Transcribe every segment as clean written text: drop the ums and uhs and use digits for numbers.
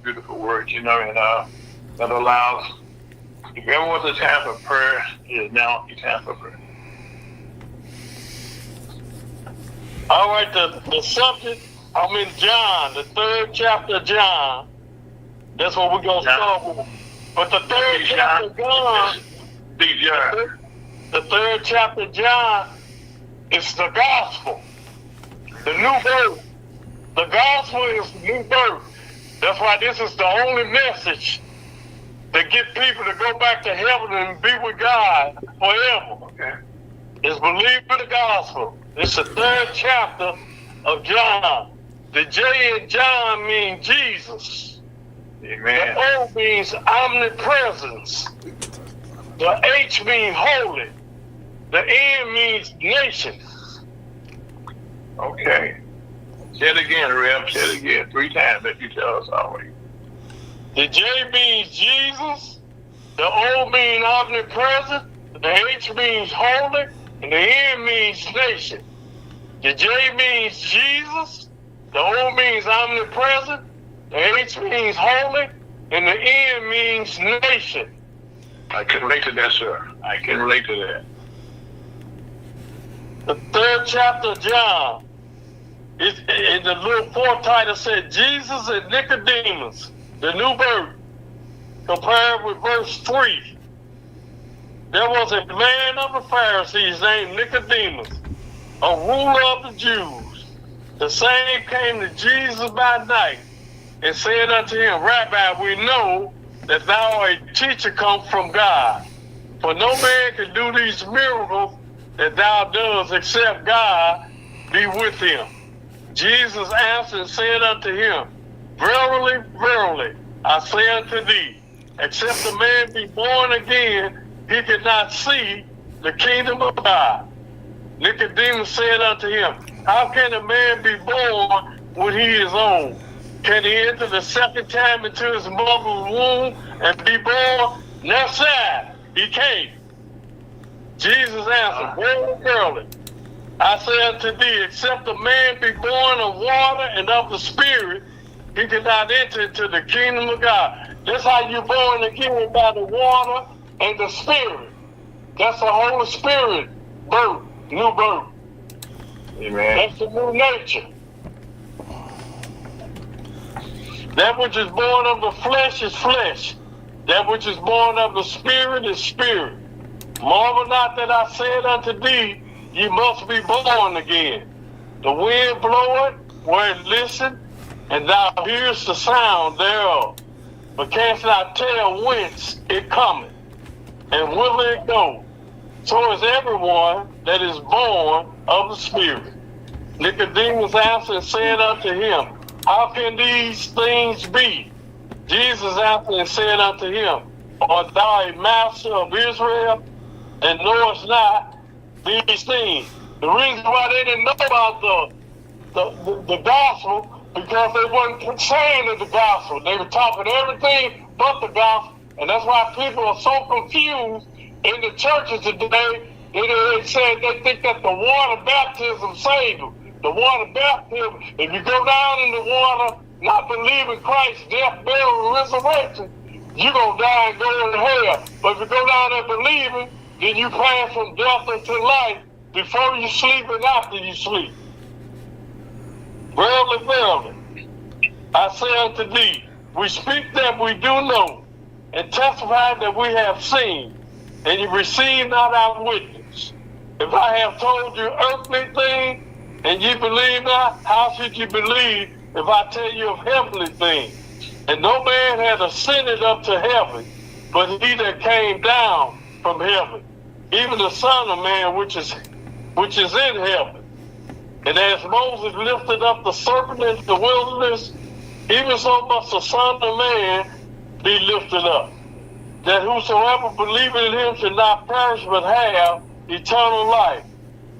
beautiful words, and that allows, if ever was a time for prayer, it is now a time for prayer. All right, the subject, John, the 3rd chapter of John. That's what we're going to start with. But the 3rd chapter of John, the 3rd chapter of John is the gospel, the new birth. The gospel is the new birth. That's why this is the only message that get people to go back to heaven and be with God forever. Okay. Is believe in the gospel. It's the 3rd chapter of John. The J in John means Jesus. Amen. The O means omnipresence. The H means holy. The N means nation. Okay. Say it again, Rev. Say it again 3 times that you tell us always. The J means Jesus. The O means omnipresent. The H means holy. And the N means nation. The J means Jesus. The O means omnipresent. The H means holy. And the N means nation. I can relate to that, sir. I can relate to that. The 3rd chapter of John, in the little 4th title said, Jesus and Nicodemus, the new birth, compared with verse 3. There was a man of the Pharisees named Nicodemus, a ruler of the Jews. The same came to Jesus by night and said unto him, Rabbi, we know that thou art a teacher come from God. For no man can do these miracles that thou doest except God be with him. Jesus answered and said unto him, Verily, verily, I say unto thee, except a man be born again, he cannot see the kingdom of God. Nicodemus said unto him, How can a man be born when he is old? Can he enter the second time into his mother's womb and be born? No, sir, he can't. Jesus answered, Verily, verily, I say unto thee, except a man be born of water and of the Spirit, he cannot enter into the kingdom of God. That's how you're born again, by the water and the Spirit. That's the Holy Spirit birth, new birth. Amen. That's the new nature. That which is born of the flesh is flesh. That which is born of the Spirit is spirit. Marvel not that I said unto thee, ye must be born again. The wind bloweth where it listeth, and thou hearest the sound thereof, but canst not tell whence it cometh, and whither it goeth. So is everyone that is born of the Spirit. Nicodemus answered and said unto him, How can these things be? Jesus answered and said unto him, Art thou a master of Israel, and knowest not these things? The reason why they didn't know about the gospel, because they weren't saying the gospel. They were talking everything but the gospel. And that's why people are so confused in the churches today. They said they think that the water baptism saved them. The water baptism, if you go down in the water, not believing Christ's death, burial, and resurrection, you're going to die and go to hell. But if you go down there believing, then you pass from death into life before you sleep and after you sleep. Verily, verily, I say unto thee, we speak that we do know, and testify that we have seen, and you receive not our witness. If I have told you earthly things, and ye believe not, how should you believe if I tell you of heavenly things? And no man hath ascended up to heaven, but he that came down from heaven, even the Son of Man which is in heaven. And as Moses lifted up the serpent into the wilderness, even so must the Son of Man be lifted up, that whosoever believeth in him should not perish but have eternal life.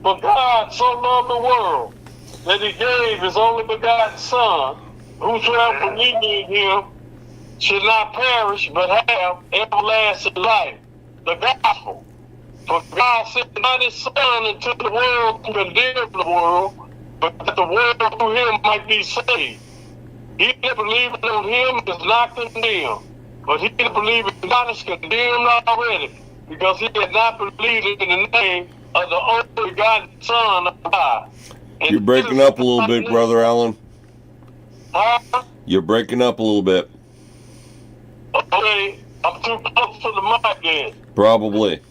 For God so loved the world that he gave his only begotten Son, whosoever believeth in him should not perish but have everlasting life. The gospel. For God sent not his Son into the world to condemn the world, but that the world through him might be saved. He that believeth on him is not condemned. But he that believeth not is condemned already, because he had not believed in the name of the only begotten Son of God. And You're breaking up a little bit, Brother Allen. Huh? You're breaking up a little bit. Okay, I'm too close to the mic then. Probably.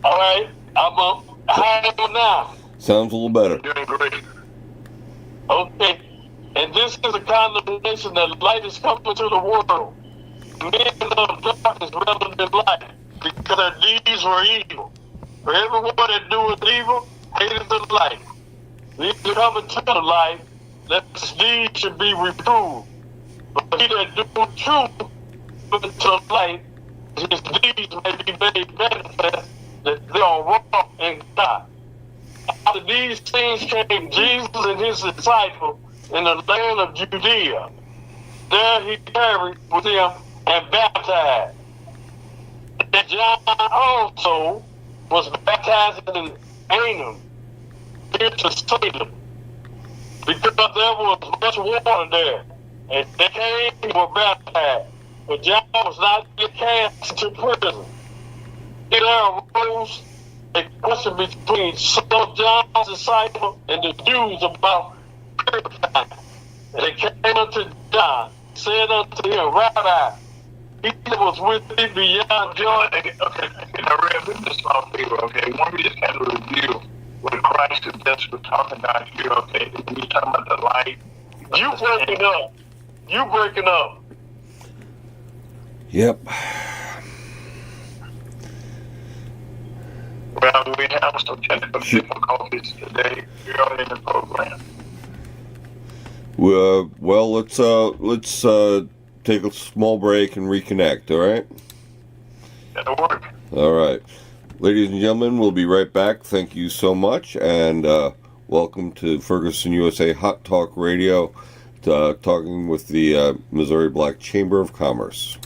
All right, how am I now? Sounds a little better. Doing great. Okay, and this is a condemnation that light is coming to the world. Men of darkness rather than light, because their deeds were evil. For everyone that doeth evil hateth the light. These are coming to the light, that his deeds should be reproved. But he that doeth truth cometh to the light, his deeds may be made manifest, that they are wrong in God. After these things came Jesus and his disciples in the land of Judea. There he tarried with them and baptized. And John also was baptized in Aenon, near to Salem, because there was much water there. And they came and were baptized. But John was not yet cast into prison. There arose a question between some of John's disciples and the Jews about purifying. And they came unto John, said unto him, Rabbi, he that was with thee beyond Jordan. Okay, I read with this small favor, okay? Want me to just kind of review what Christ is just was talking about here, okay? When you're talking about the light. You breaking up. You breaking up. Yep. Well, we have some technical difficulties today early in the program. Well, let's take a small break and reconnect, all right? That'll work. All right. Ladies and gentlemen, we'll be right back. Thank you so much, and welcome to Ferguson, USA Hot Talk Radio, talking with the Missouri Black Chamber of Commerce.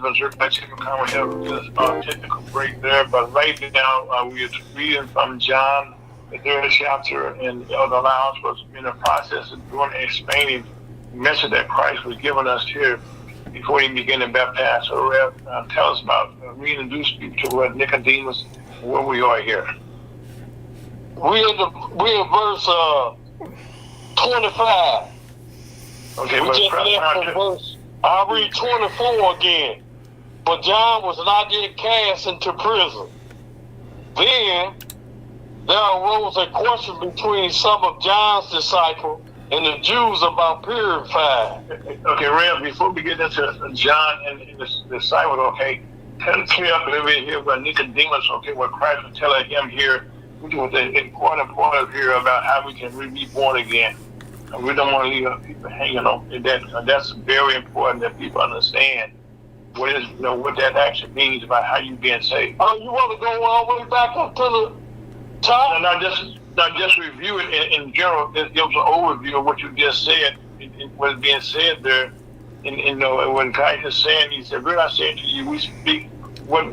Missouri Black Chamber of Commerce have a technical break there, but right now we are reading from John, the third chapter, and Elder Lounge was in the process of doing explaining the message that Christ was giving us here before he began to baptize. So Rev, tell us about reintroduce people to Nicodemus and where we are here. We in verse 25. Okay, we just left from verse. I'll read 24 again. But John was not yet cast into prison. Then there arose a question between some of John's disciples and the Jews about purifying. Okay, Rev, before we get into John and his disciples, okay, tell us clear up a little bit here about Nicodemus, okay, what Christ was telling him here, which was an important point here about how we can be born again. We don't want to leave people hanging on that. That's very important that people understand what that actually means about how you being saved. Oh, you want to go all the way back up to the top? And not just review it in general. It gives an overview of what you just said, what's being said there. And when Christ is saying, he said, "Really, I say to you, we speak what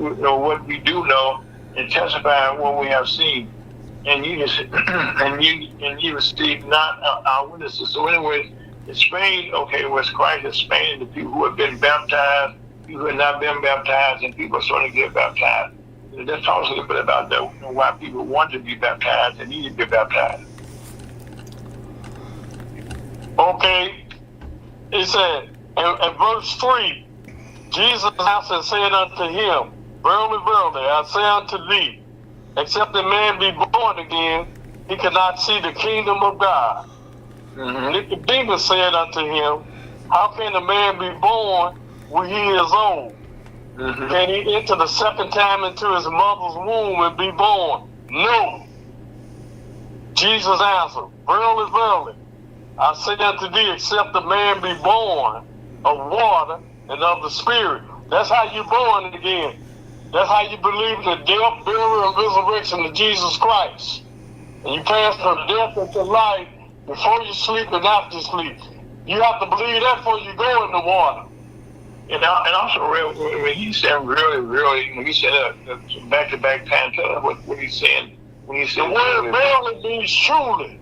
we do know, and testify what we have seen, and you receive not our witnesses." So, anyway, it's Spain. Okay, was Christ explaining to people who have been baptized, people who have not been baptized, and people are starting to get baptized. And that talks a little bit about why people want to be baptized and need to be baptized. Okay, he said. In verse 3, Jesus answered and said unto him, "Verily, verily, I say unto thee, except a man be born again, he cannot see the kingdom of God." Mm-hmm. Nicodemus said unto him, "How can a man be born when he is old? Mm-hmm. Can he enter the second time into his mother's womb and be born? No." Jesus answered, "Verily, verily, I say unto thee, except a man be born of water and of the Spirit." That's how you're born again. That's how you believe in the death, burial, and resurrection of Jesus Christ. And you pass from death into life before you sleep and after you sleep. You have to believe that before you go in the water. And also, when he said really, when he said back-to-back time, tell us what he's saying. When he said the word verily means truly.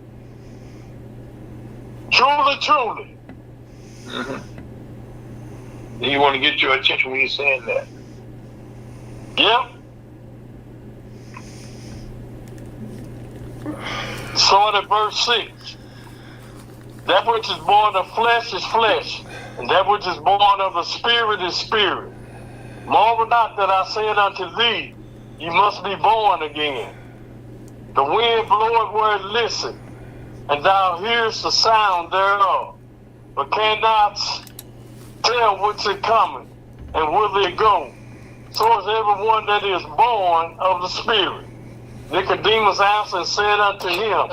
Truly, truly. Mm-hmm. You want to get your attention when you're saying that. Yep. So in verse 6, that which is born of flesh is flesh, and that which is born of the Spirit is spirit. Marvel not that I said unto thee, you must be born again. The wind bloweth where it listeth, and thou hearest the sound thereof, but cannot tell whence it cometh, and whither it goeth. So is everyone that is born of the Spirit. Nicodemus answered and said unto him,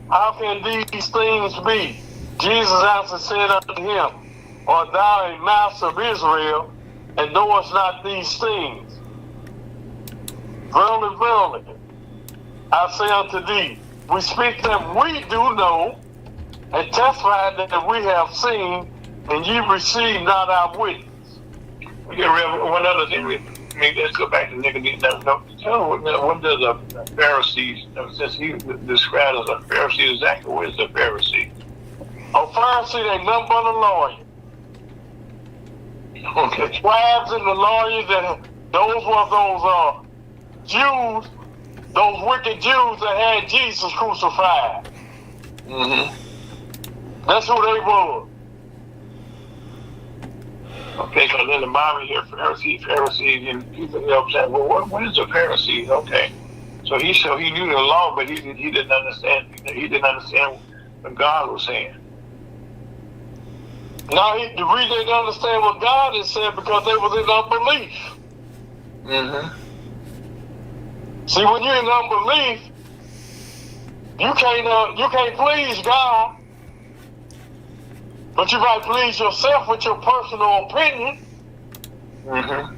How can these things be? Jesus answered and said unto him, Art thou a master of Israel, and knowest not these things? Verily, verily, I say unto thee, we speak that we do know, and testify that we have seen, and ye receive not our witness. One other thing, let's go back to Nicodemus. Tell me, what does a Pharisee, since he described as a Pharisee, exactly what is a Pharisee? A Pharisee ain't nothing but a lawyer. Okay. The scribes and the lawyers, those were those Jews, those wicked Jews that had Jesus crucified. Mm-hmm. That's who they were. Okay, because in the Bible here, Pharisees, and people saying, well, what is a Pharisee? Okay, so he knew the law, but he didn't understand. He didn't understand what God was saying. Now, the reason they didn't understand what God is saying because they was in unbelief. Mm-hmm. See, when you're in unbelief, you can't please God, but you might please yourself with your personal opinion. Mm-hmm.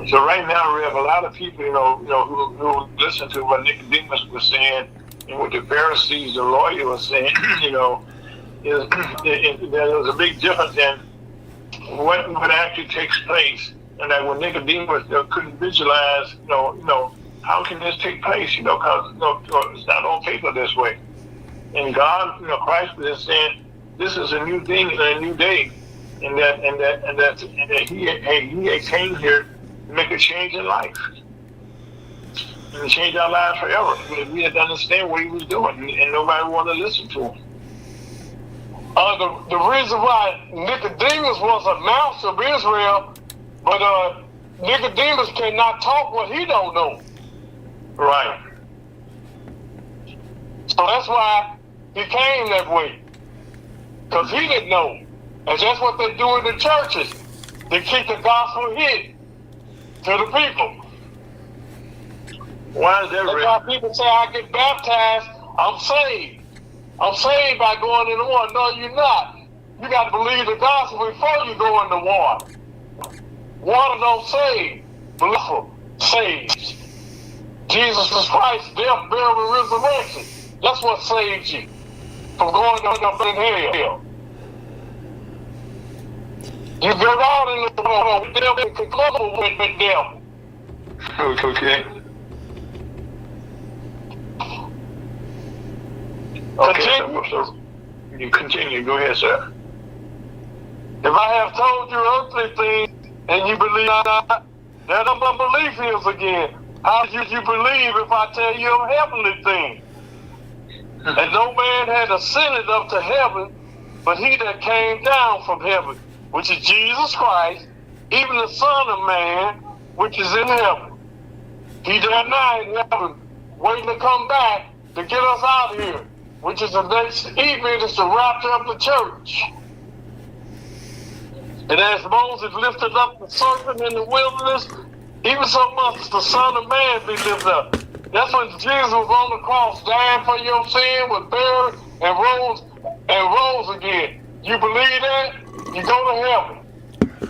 So right now, we have a lot of people, who listen to what Nicodemus was saying and what the Pharisees, the lawyer, was saying. There's a big difference in what actually takes place, and that when Nicodemus couldn't visualize, how can this take place? Because it's not on paper this way. And God, Christ was saying, this is a new thing and a new day, and that He came here to make a change in life and change our lives forever. But we had to understand what He was doing, and nobody wanted to listen to Him. The reason why Nicodemus was a master of Israel, but Nicodemus cannot talk what he don't know. Right. So that's why he came that way, because he didn't know. And that's what they do in the churches. They keep the gospel hidden to the people. Why is that? That's why people say, I get baptized, I'm saved. I'm saved by going in the water. No, you're not. You got to believe the gospel before you go in the water. Water don't save. Belief saves. Jesus Christ, death, burial, and resurrection. That's what saves you from going up in hell. You go out in the world with devil and conclude with the devil. Okay. Okay, so you continue. Go ahead, sir. If I have told you earthly things and you believe not, that unbelief is again. How should you believe if I tell you of heavenly things? And no man had ascended up to heaven, but he that came down from heaven, which is Jesus Christ, even the Son of Man, which is in heaven. He there now in heaven, waiting to come back to get us out of here, which is the next event is to rapture up the church. And as Moses lifted up the serpent in the wilderness, even so much the Son of Man be lifted up. That's when Jesus was on the cross, dying for your sin, was buried, and rose again. You believe that? You go to heaven.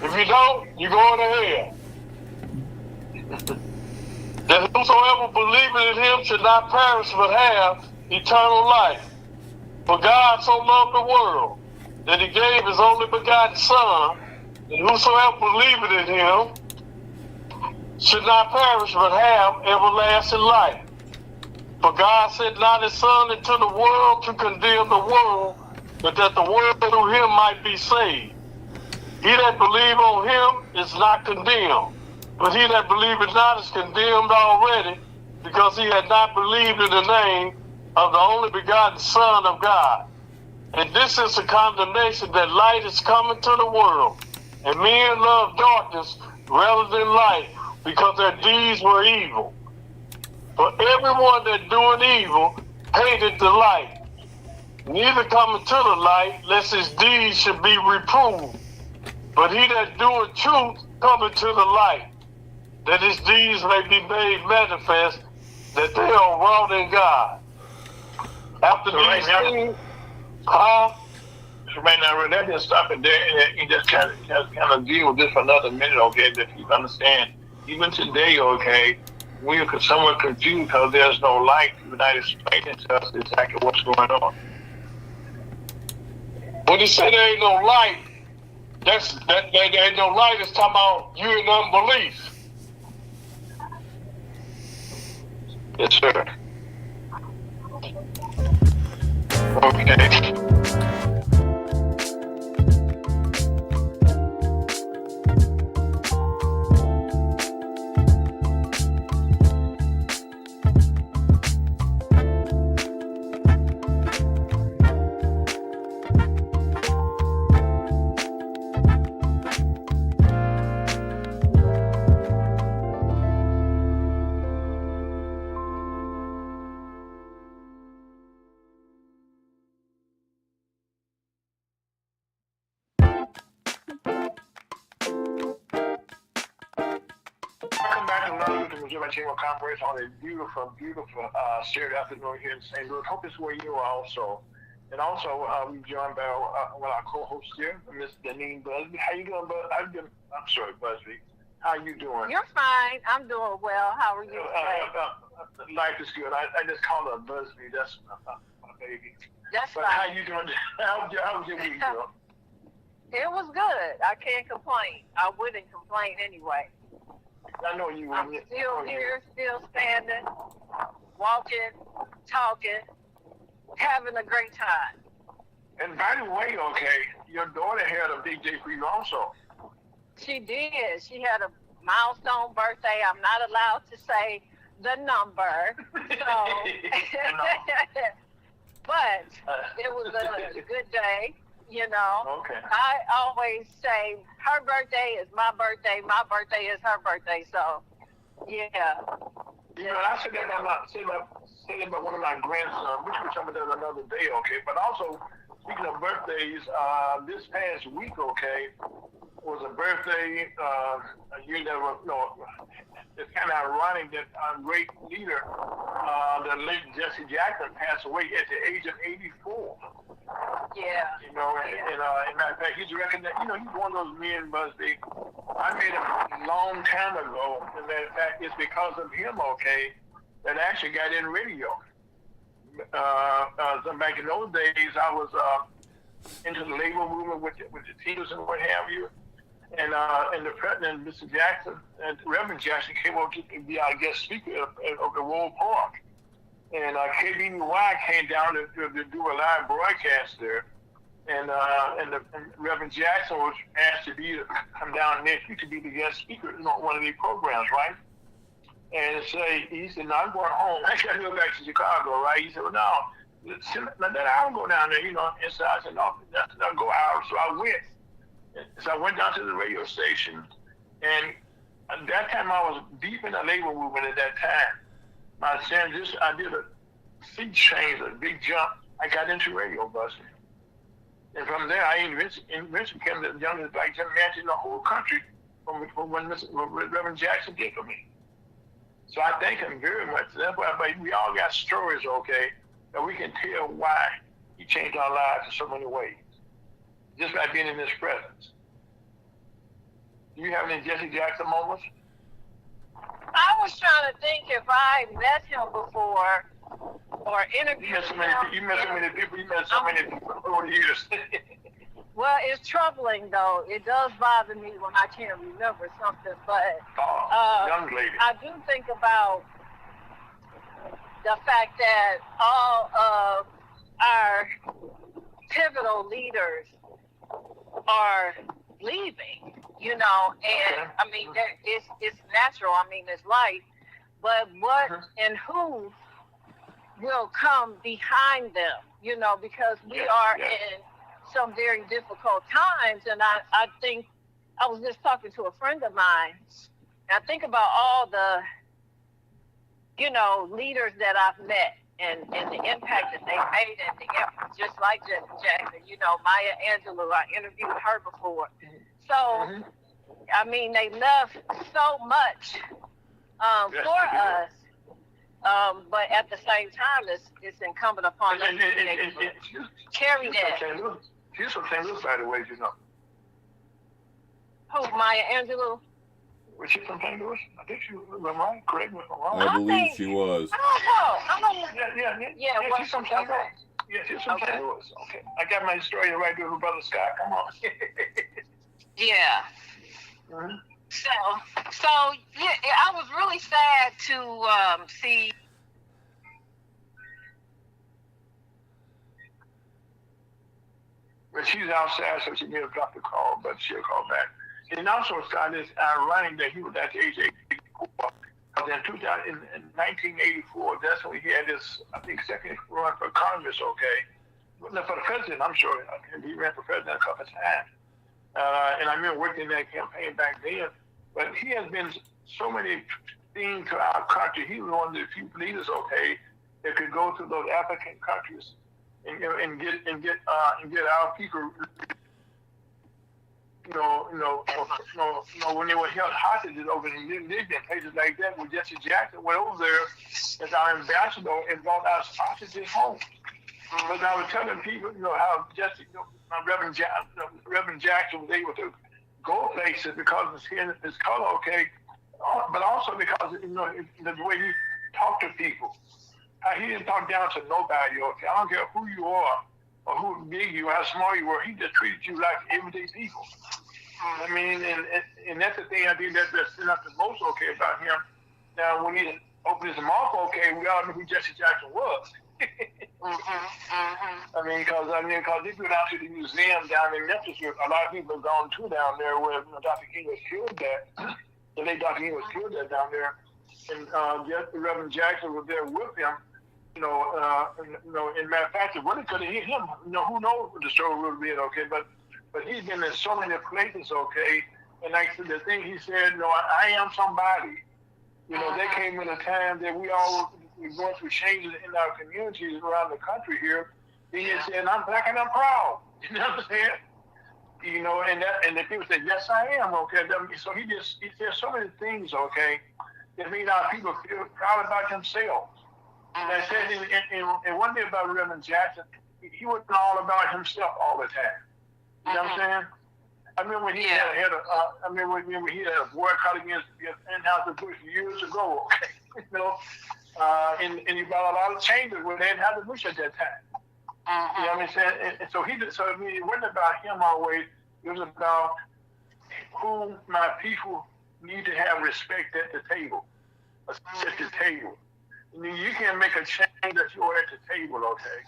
If you don't, you go to hell. That whosoever believeth in him should not perish but have eternal life. For God so loved the world that he gave his only begotten Son, and whosoever believeth in him should not perish but have everlasting life. For God sent not his Son into the world to condemn the world, but that the world through him might be saved. He that believe on him is not condemned, but he that believeth not is condemned already, because he had not believed in the name of the only begotten Son of God. And this is the condemnation, that light is coming to the world, and men love darkness rather than light, because their deeds were evil. For everyone that doeth evil hated the light, neither cometh to the light, lest his deeds should be reproved. But he that doeth truth cometh to the light, that his deeds may be made manifest, that they are wrought in God. After So these right things, So right now, let's just stop it there and just kind of deal with this for another minute, okay? That you understand. Even today, okay, we are somewhat confused because there's no light. You're not explaining to us exactly what's going on. when he said there ain't no light, that there ain't no light is talking about you in unbelief. Yes, sir. Okay. Welcome back to another to Missouri Chamber Conference on a beautiful Saturday afternoon here in St. Louis. Hope it's where you are also. And also, we're joined by one of our co-hosts here, Miss Deneen Busby. How you doing, Bud? I'm sorry, Busby. How you doing? You're fine. I'm doing well. How are you today? Life is good. I just call her Busby. That's my baby. That's But fine. how you doing? How was your week, girl? It was good. I can't complain. I wouldn't complain anyway. I know you. I'm still here, still standing, walking, talking, having a great time. And by the way, okay, your daughter had a big day for you also. She did. She had a milestone birthday. I'm not allowed to say the number. So, but it was a good day, you know. Okay. I always say her birthday is my birthday is her birthday. So, yeah. You know, I said that about one of my grandsons, which we'll talk about that another day, okay? But also, speaking of birthdays, this past week, okay, was a birthday, it's kind of ironic that our great leader, the late Jesse Jackson, passed away at the age of 84. Yeah. You know, and matter of fact, he's recognized. You know, he's one of those men, Busby. I met him a long time ago. As a matter of fact, it's because of him, okay, that I actually got in radio. So back in those days, I was into the labor movement with the teachers and what have you. And the president, Mr. Jackson, and Reverend Jackson came over to be our guest speaker of the World Park. And KBNY came down to do a live broadcast there. And Reverend Jackson was asked to come down next week to be the guest speaker on one of these programs, right? And he said, no, I'm going home. I got to go back to Chicago, right? He said, well, no, I'll go down there, you know. And so I said, no, I'll go out. So I went. So I went down to the radio station. And at that time, I was deep in the labor movement at that time. I did a sea change, a big jump. I got into radio busting. And from there, I eventually became the youngest black general manager in the whole country from when Reverend Jackson did for me. So I thank him very much. That's why we all got stories, okay, that we can tell why he changed our lives in so many ways, just by being in his presence. Do you have any Jesse Jackson moments? I was trying to think if I met him before or interviewed him. You met so many people over the years. Well, it's troubling, though. It does bother me when I can't remember something, but young lady. I do think about the fact that all of our pivotal leaders are leaving, you know, and I mean, it's natural. I mean, it's life, but what and who will come behind them, you know, because we are in some very difficult times. And I think I was just talking to a friend of mine. I think about all the, you know, leaders that I've met and the impact that they made, and just like Jackson, you know, Maya Angelou, I interviewed her before. So, I mean, they left so much for us. But at the same time, it's incumbent upon us to carry that. She's from St. Louis, by the way, you know. Who, Maya Angelou? Was she from St. Louis? I think she was, right? Correct me if I'm wrong. I believe she was. I don't know. Yeah, she's from St. Louis. Yeah, she's from St. Louis. Okay. I got my story right there with Brother Scott. Come on. Yeah. Mm-hmm. So yeah, I was really sad to see. But she's outside, so she may have dropped the call, but she'll call back. And also, Scott, it's ironic that he was at the age of 84. Because in 1984, that's when he had his, I think, second run for Congress, okay? No, for the president, I'm sure. He ran for president a couple of times. And I remember working in that campaign back then. But he has been so many things to our country. He was one of the few leaders, okay, that could go to those African countries and get our people, when they were held hostages over in Libya, places like that, where Jesse Jackson went over there as our ambassador and brought our hostages home. But I was telling people, how Jesse, Reverend Jackson was able to go places because of his color, okay, but also because the way he talked to people. He didn't talk down to nobody, okay. I don't care who you are or who big you are, how small you were. He just treated you like everyday people. I mean, and that's the thing I think that's not the most okay about him. Now, when he opened his mouth, okay, we all knew who Jesse Jackson was. I mean, because if you go down to the museum down in Memphis, a lot of people have gone to down there where Dr. King was killed at. The late Dr. King was killed at down there, and Reverend Jackson was there with him. In matter of fact, it really could have hit him. Who knows what the story would have been, okay? But he's been in so many places, okay? And like the thing he said, I am somebody. There came in a time that we all were going through changes in our communities around the country here. He said, I'm black and I'm proud. You know what I'm saying? And the people said, yes, I am, okay? So he said so many things, okay, that made our people feel proud about themselves. And I said, and one thing about Reverend Jackson, he wasn't all about himself all the time. You know what I'm saying? I remember when he had a boycott against Anheuser-Busch years ago. Okay, you know, and he brought a lot of changes with Anheuser-Busch at that time. You know what I'm saying? And so it wasn't about him always. It was about who my people need to have respect at the table. At the table. I mean, you can make a change that you're at the table, okay?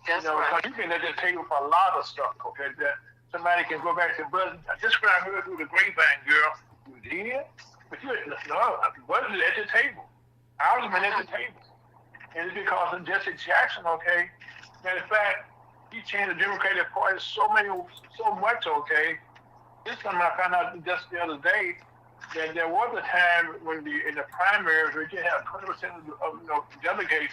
That's you know, right. Because you've been at the table for a lot of stuff, okay? That somebody can go back to, but just what I heard through the grapevine, girl, you did? But you wasn't at the table. I was been at the table. And it's because of Jesse Jackson, okay? Matter of fact, he changed the Democratic Party so much, okay? This time I found out just the other day that there was a time when in the primaries where you had 20% of delegates,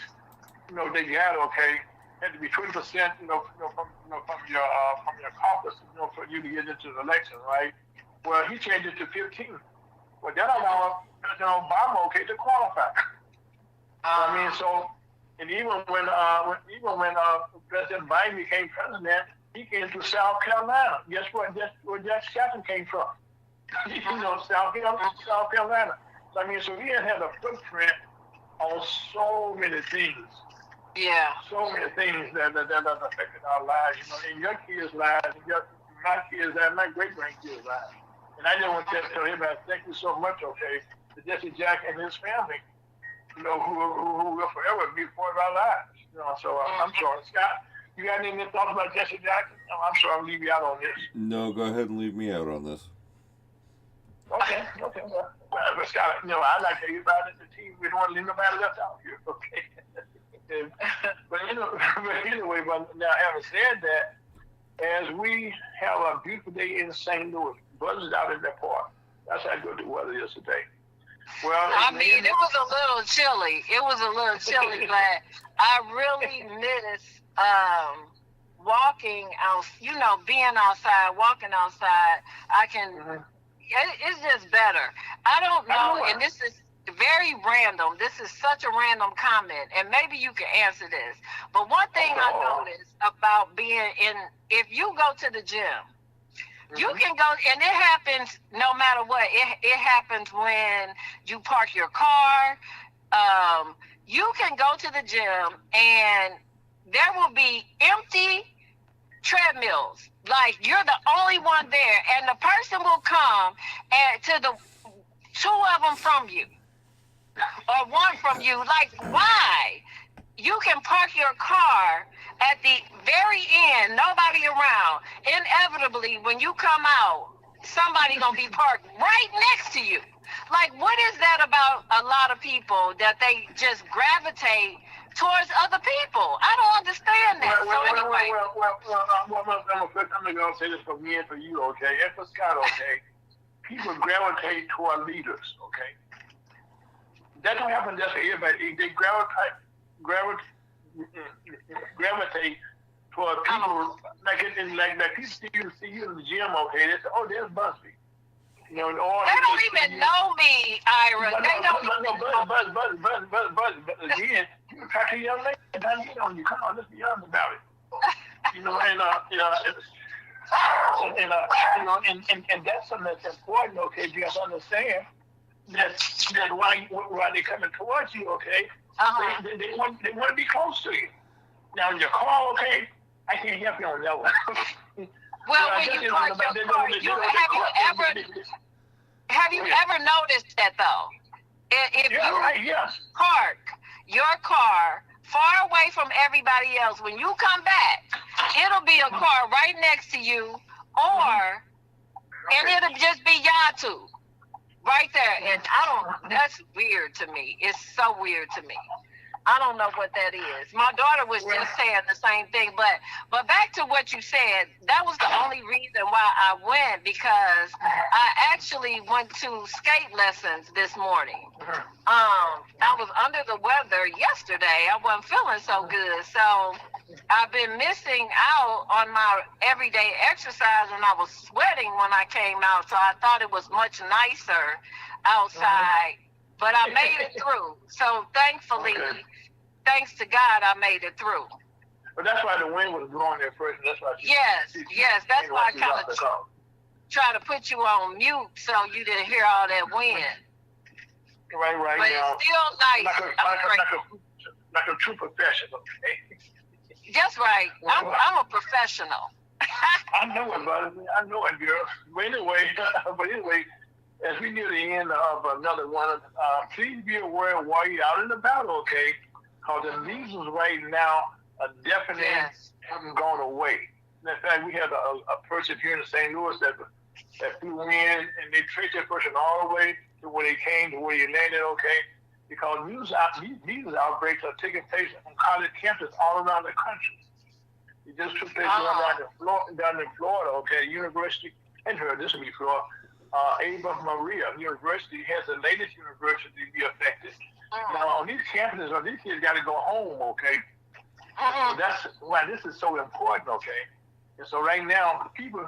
they got, okay, had to be 20%, from your caucus, for you to get into the election, right? Well, he changed it to 15. Well, that allowed President Obama, okay, to qualify. I mean, so, and even when President Biden became president, he came to South Carolina. Guess what? That's where Jack Jackson came from. South Carolina. So I mean, so he had a footprint on so many things. Yeah. So many things that affected our lives, in your kids' lives, my kids' lives, my great-grandkids' lives. And I just want to tell everybody, thank you so much, okay, to Jesse Jack and his family, who will forever be part of our lives. So I'm sorry, Scott. You got any thoughts about Jesse Jackson? I'm sorry, I'm leaving you out on this. No, go ahead and leave me out on this. Okay. Well, Scott, I'd like to hear about it. The team, we don't want to leave nobody left out here, okay? But anyway, now having said that, as we have a beautiful day in St. Louis, buzzes out in that park. That's how good the weather is today. Well, I mean, it was a little chilly. But I really miss walking out. Being outside, walking outside. I can. It's just better. I don't know, and this is very random. This is such a random comment, and maybe you can answer this. But one thing I noticed about being if you go to the gym, you can go, and it happens no matter what. It happens when you park your car. You can go to the gym, and there will be empty treadmills. Like, you're the only one there, and the person will come and to the two of them from you, or one from you. Like, why? You can park your car at the very end, nobody around. Inevitably, when you come out, somebody gonna be parked right next to you. Like, what is that about a lot of people that they just gravitate towards other people? I don't understand that. I'm going to say this for me and for you, okay? And for Scott, okay? People gravitate toward leaders, okay? That don't happen just to everybody. They gravitate toward people, like people see you in the gym, okay? They say, oh, there's Busby. They don't even know me, Ira. They don't even know. But again, you talk to a young lady, and you come on, let's be honest about it. And that's something that's important, okay? You have to understand that why they're coming towards you, okay? They want to be close to you. Now in your car, okay, I can't help you on that one. Well, when you park your car, have you ever noticed that though? If you park your car far away from everybody else, when you come back, it'll be a car right next to you, and it'll just be y'all two right there. And that's weird to me. It's so weird to me. I don't know what that is. My daughter was just saying the same thing, but back to what you said, that was the only reason why I went, because I actually went to skate lessons this morning. I was under the weather yesterday. I wasn't feeling so good, so I've been missing out on my everyday exercise, and I was sweating when I came out, so I thought it was much nicer outside. But I made it through. So thankfully, thanks to God, I made it through. But that's why the wind was blowing there first, and that's why Yes, that's why I kind of try to put you on mute so you didn't hear all that wind. Right But now. it's still nice. Like a true professional. Okay? That's right. I'm a professional. I know it, buddy. I know it, girl. But anyway, as we near the end of another one, please be aware while you're out in the battle, okay? Because the measles right now are definitely haven't gone away. In fact, we had a person here in St. Louis that flew in, and they traced that person all the way to where they came, to where he landed, okay? Because measles outbreaks are taking place on college campuses all around the country. It just took place down in Florida, okay? University, and this will be Florida. Ava Maria University has the latest university to be affected. Now, on these campuses, these kids got to go home, okay? So that's why this is so important, okay? And so right now, people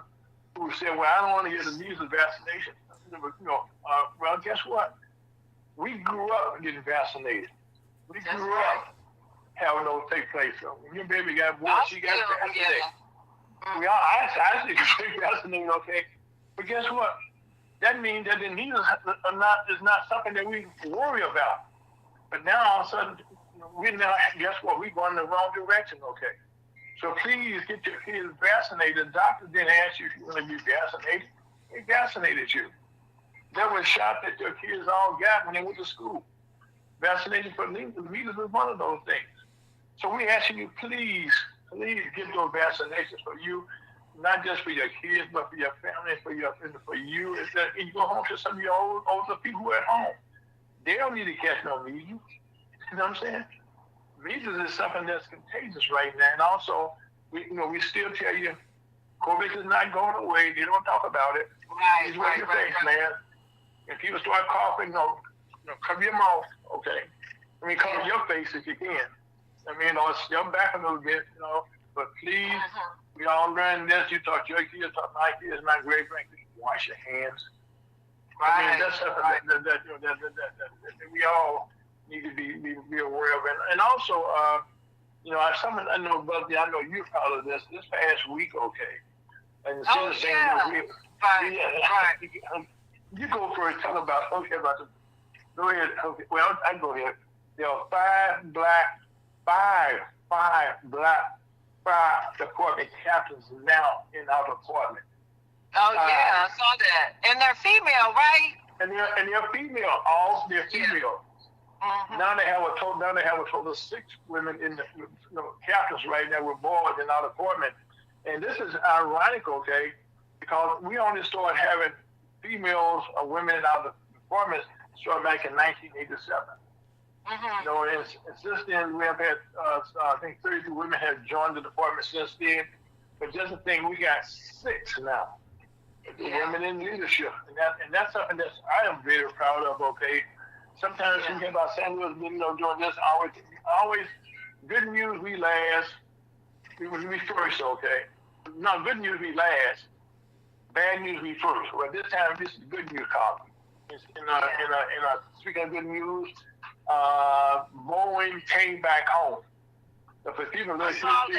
who say, well, I don't want to get the measles vaccination, well, guess what? We grew up getting vaccinated. We grew up having those take place. So when your baby got born, she got vaccinated. I get vaccinated, okay? But guess what? That means that the measles is not something that we worry about. But now all of a sudden, guess what? We're going in the wrong direction, okay? So please get your kids vaccinated. The doctor didn't ask you if you want to be vaccinated. They vaccinated you. There was a shot that your kids all got when they went to school. Vaccination for measles is one of those things. So we ask you, please get those vaccinations for you, not just for your kids, but for your family, for you. Is that you go home to some of your older people who are at home. They don't need to catch no measles. You know what I'm saying? Measles is something that's contagious right now. And also, we still tell you, COVID is not going away. You don't talk about it. Right, Just wet your face, man. If people start coughing, cover your mouth, okay? Cover your face if you can. Step back a little bit, but please, we all learn this. You talk to your kids, talk to my kids, my great-grandkids. Wash your hands. That's something that we all need to be aware of. And also, I know, Buddy, I know you're proud of this past week, okay? And you go first. Tell about the. Go ahead. Okay. Well, I go ahead. There are five black department captains now in our department. Oh yeah, I saw that. And they're female, right? And they're female. All they're female. Mm-hmm. Now they have a total of 6 women in the captains right now. We're board in our department, and this is ironic, okay? Because we only started having females or women in our departments started back in 1987. Mm-hmm. And since then we have had I think 32 women have joined the department since then. But just the thing, we got 6 now. Women in leadership, and that's something that I am very proud of. Okay, sometimes we hear about St. Louis, doing this. Always good news we last. We first. Okay, no, good news we last. Bad news we first. Well, this time this is good news column. Speaking of good news, Boeing came back home. So for people that Boeing,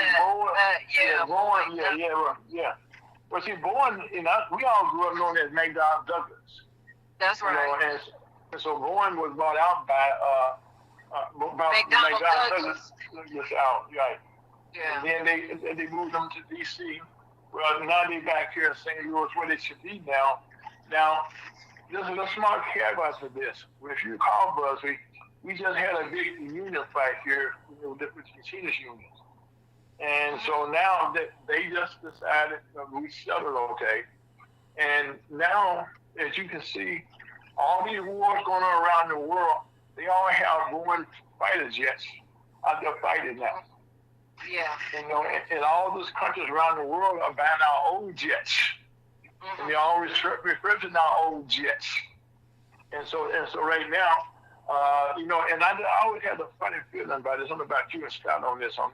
Well, see, Boeing, we all grew up known as McDonnell Douglas. That's right. And so Boeing was bought out by McDonnell Douglas. Right. Yeah. And then they moved them to D.C. Well, now they're back here in St. Louis where they should be now. Now, there's a smart caveat to this. If you recall, Buzz, we just had a big union fight here with the teachers unions. And so now that they just decided we settled, okay. And now, as you can see, all these wars going on around the world, they all have Boeing fighter jets out there fighting now. Yeah. And all those countries around the world are buying our old jets. Mm-hmm. And they all refer to our old jets. And so right now, and I always had a funny feeling about this. I'm about you and Scott on this one.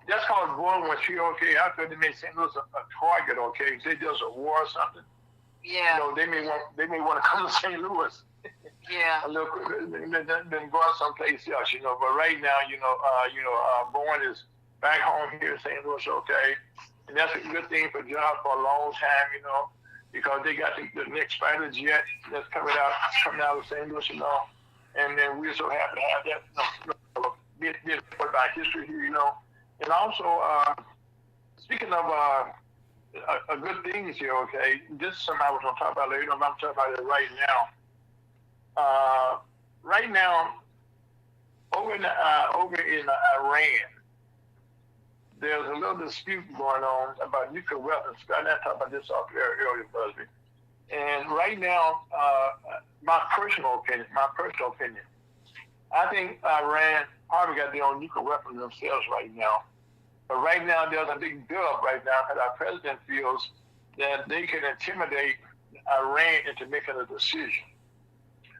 That's how Boeing was here, okay. How could they make St. Louis a target, okay? If they does a war or something, they may want to come to St. Louis. Yeah. Then go out someplace else, But right now, Boeing is back home here in St. Louis, okay? And that's a good thing for John for a long time, you know, because they got the next fighter jet that's coming out of St. Louis, you know. And then we're so happy to have that, bit about history here, you know. And also, speaking of a good things here, okay, this is something I was going to talk about later, but I'm talking about it right now. Right now, over in Iran, there's a little dispute going on about nuclear weapons. I talked about this off air earlier, Busby. And right now, my personal opinion, I think Iran probably got their own nuclear weapons themselves right now. But right now, there's a big build-up right now because our president feels that they can intimidate Iran into making a decision.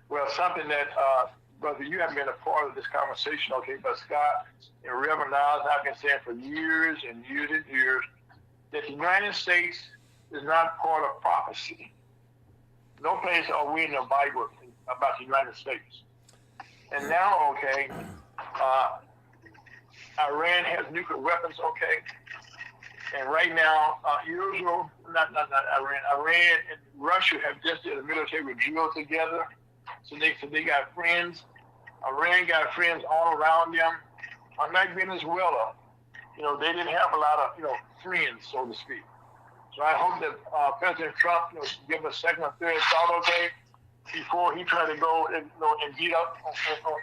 Well, something that, brother, you haven't been a part of this conversation, okay, but Scott and Reverend Niles, I've been saying for years and years and years that the United States is not part of prophecy. No place are we in the Bible about the United States. And now, okay, Iran has nuclear weapons, okay, and right now, Iran and Russia have just did a military drill together. So they got friends. Iran got friends all around them. Unlike Venezuela, you know, they didn't have a lot of, you know, friends, so to speak. So I hope that President Trump, you know, give a second or third thought, okay, before he tried to go and, you know, and beat up,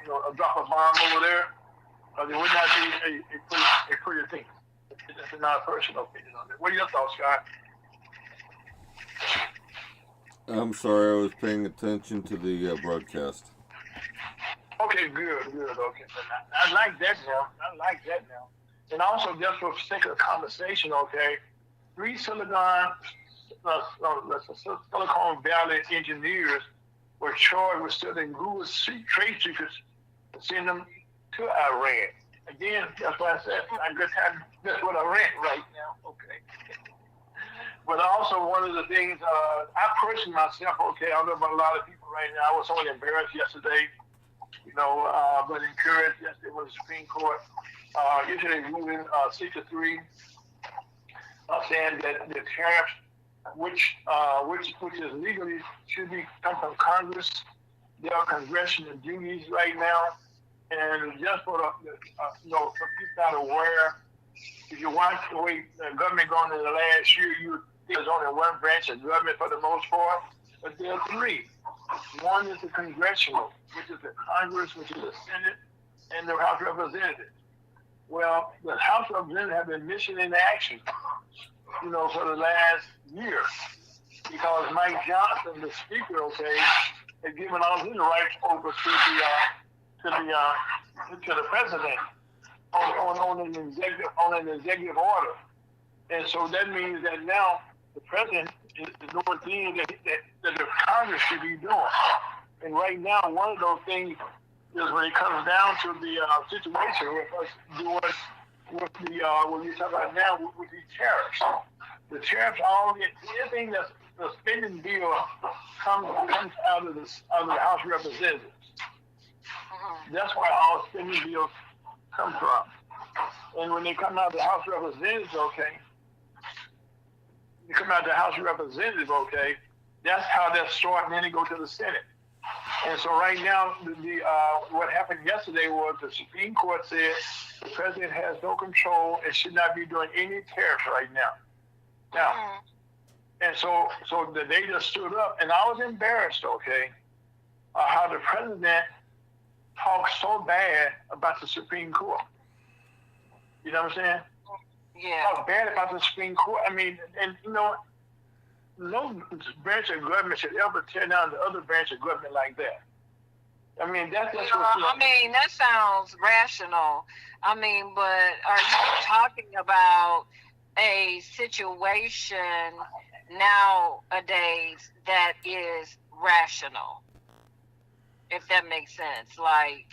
you know, drop a bomb over there, because it would not be a pretty thing. It's not a personal opinion on it. What are your thoughts, Scott? I'm sorry, I was paying attention to the broadcast. Okay, good, okay. I like that now. And also, just for sake of conversation, okay, 3 Silicon Valley engineers were charged with stealing Google trade secrets and sending them to Iran. Again, that's why I said that's what Iran right now, okay. But also one of the things, I personally myself, okay, I don't know about a lot of people right now. I was only embarrassed yesterday, you know, but encouraged yesterday with the Supreme Court. Yesterday ruling 6-3, saying that the tariffs, which is legally should come from Congress. There are congressional duties right now, and just for the you know, for people not aware, if you watch the way the government going in the last year, there's only one branch of government for the most part, but there are 3. One is the congressional, which is the Congress, which is the Senate, and the House of Representatives. Well, the House of Representatives have been missing in action, you know, for the last year, because Mike Johnson, the Speaker, okay, has given all his rights over to the President on an executive order, and so that means that now the President is doing things that the Congress should be doing. And right now, one of those things is when it comes down to the situation with us doing with the what you talk about now with these tariffs. The tariffs, anything that's the spending bill comes out of the House of Representatives. That's where all spending bills come from. And when they come out of the House of Representatives, okay, that's how they're starting, then they go to the Senate. And so right now, what happened yesterday was the Supreme Court said the president has no control and should not be doing any tariffs right now. Now, and so they just stood up, and I was embarrassed, okay, how the president talked so bad about the Supreme Court. You know what I'm saying? Yeah. Talk bad about the Supreme Court. I mean, and you know, no branch of government should ever tear down the other branch of government like that. I mean, that's just I mean, that sounds rational. I mean, but are you talking about a situation nowadays that is rational? If that makes sense. Like,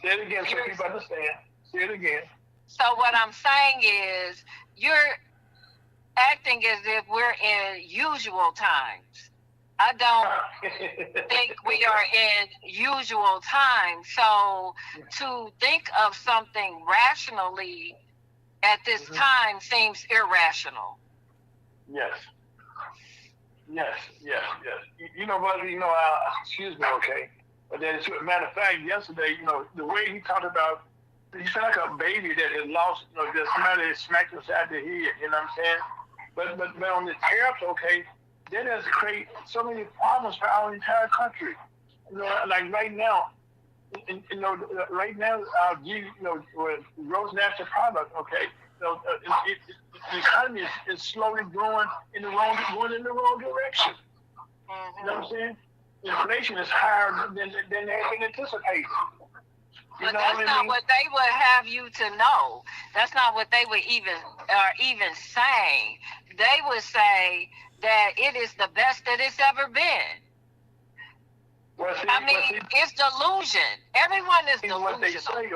say it again so people understand. Say it again. So what I'm saying is you're acting as if we're in usual times. I don't think we are in usual times. So to think of something rationally at this time seems irrational. Yes. Yes. You know, but excuse me, okay. But then, as a matter of fact, yesterday, the way he talked about, he sounded like a baby that had lost, that somebody had smacked upside the head. You know what I'm saying? But on the tariffs, okay, that has created so many problems for our entire country. Like right now, gross national product, okay. The economy is slowly going in the wrong direction. You know what I'm saying? Inflation is higher than they had been anticipated. But that's not what they would have you to know. That's not what they would even saying. They would say that it is the best that it's ever been. Well, see, it's delusion. Everyone is delusional. What they say,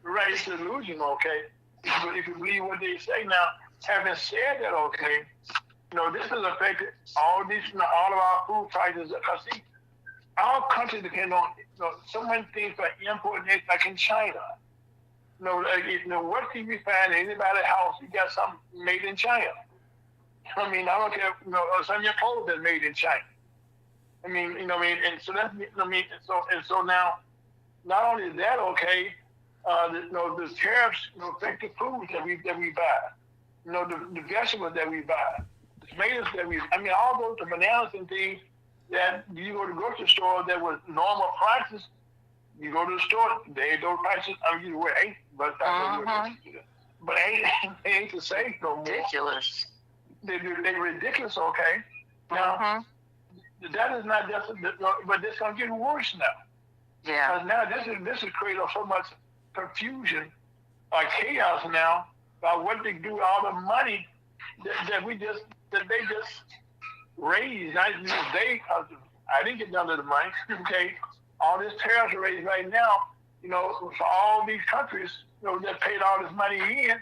right? It's delusion, okay. If you believe what they say now, having said that, okay, this has affected all of our food prices. Because see, our country depends on so many things for import and export, like in China. What can you find in anybody's house? You got something made in China. I mean, I don't care. Some of your clothes that's made in China. I mean, and so that's so now, not only that, okay. The tariffs affect the foods that we buy. The vegetables that we buy, the tomatoes that all those the bananas and things that you go to the grocery store that was normal prices. You go to the store, those prices. They ain't the same no more. Ridiculous. They're ridiculous. Okay. Now that is not just, but it's gonna get worse now. Yeah. Because now this is creating so much confusion or chaos now about what they do with all the money that they just raised. I didn't get none of the money. Okay, all this tariffs raised right now. For all these countries, that paid all this money in.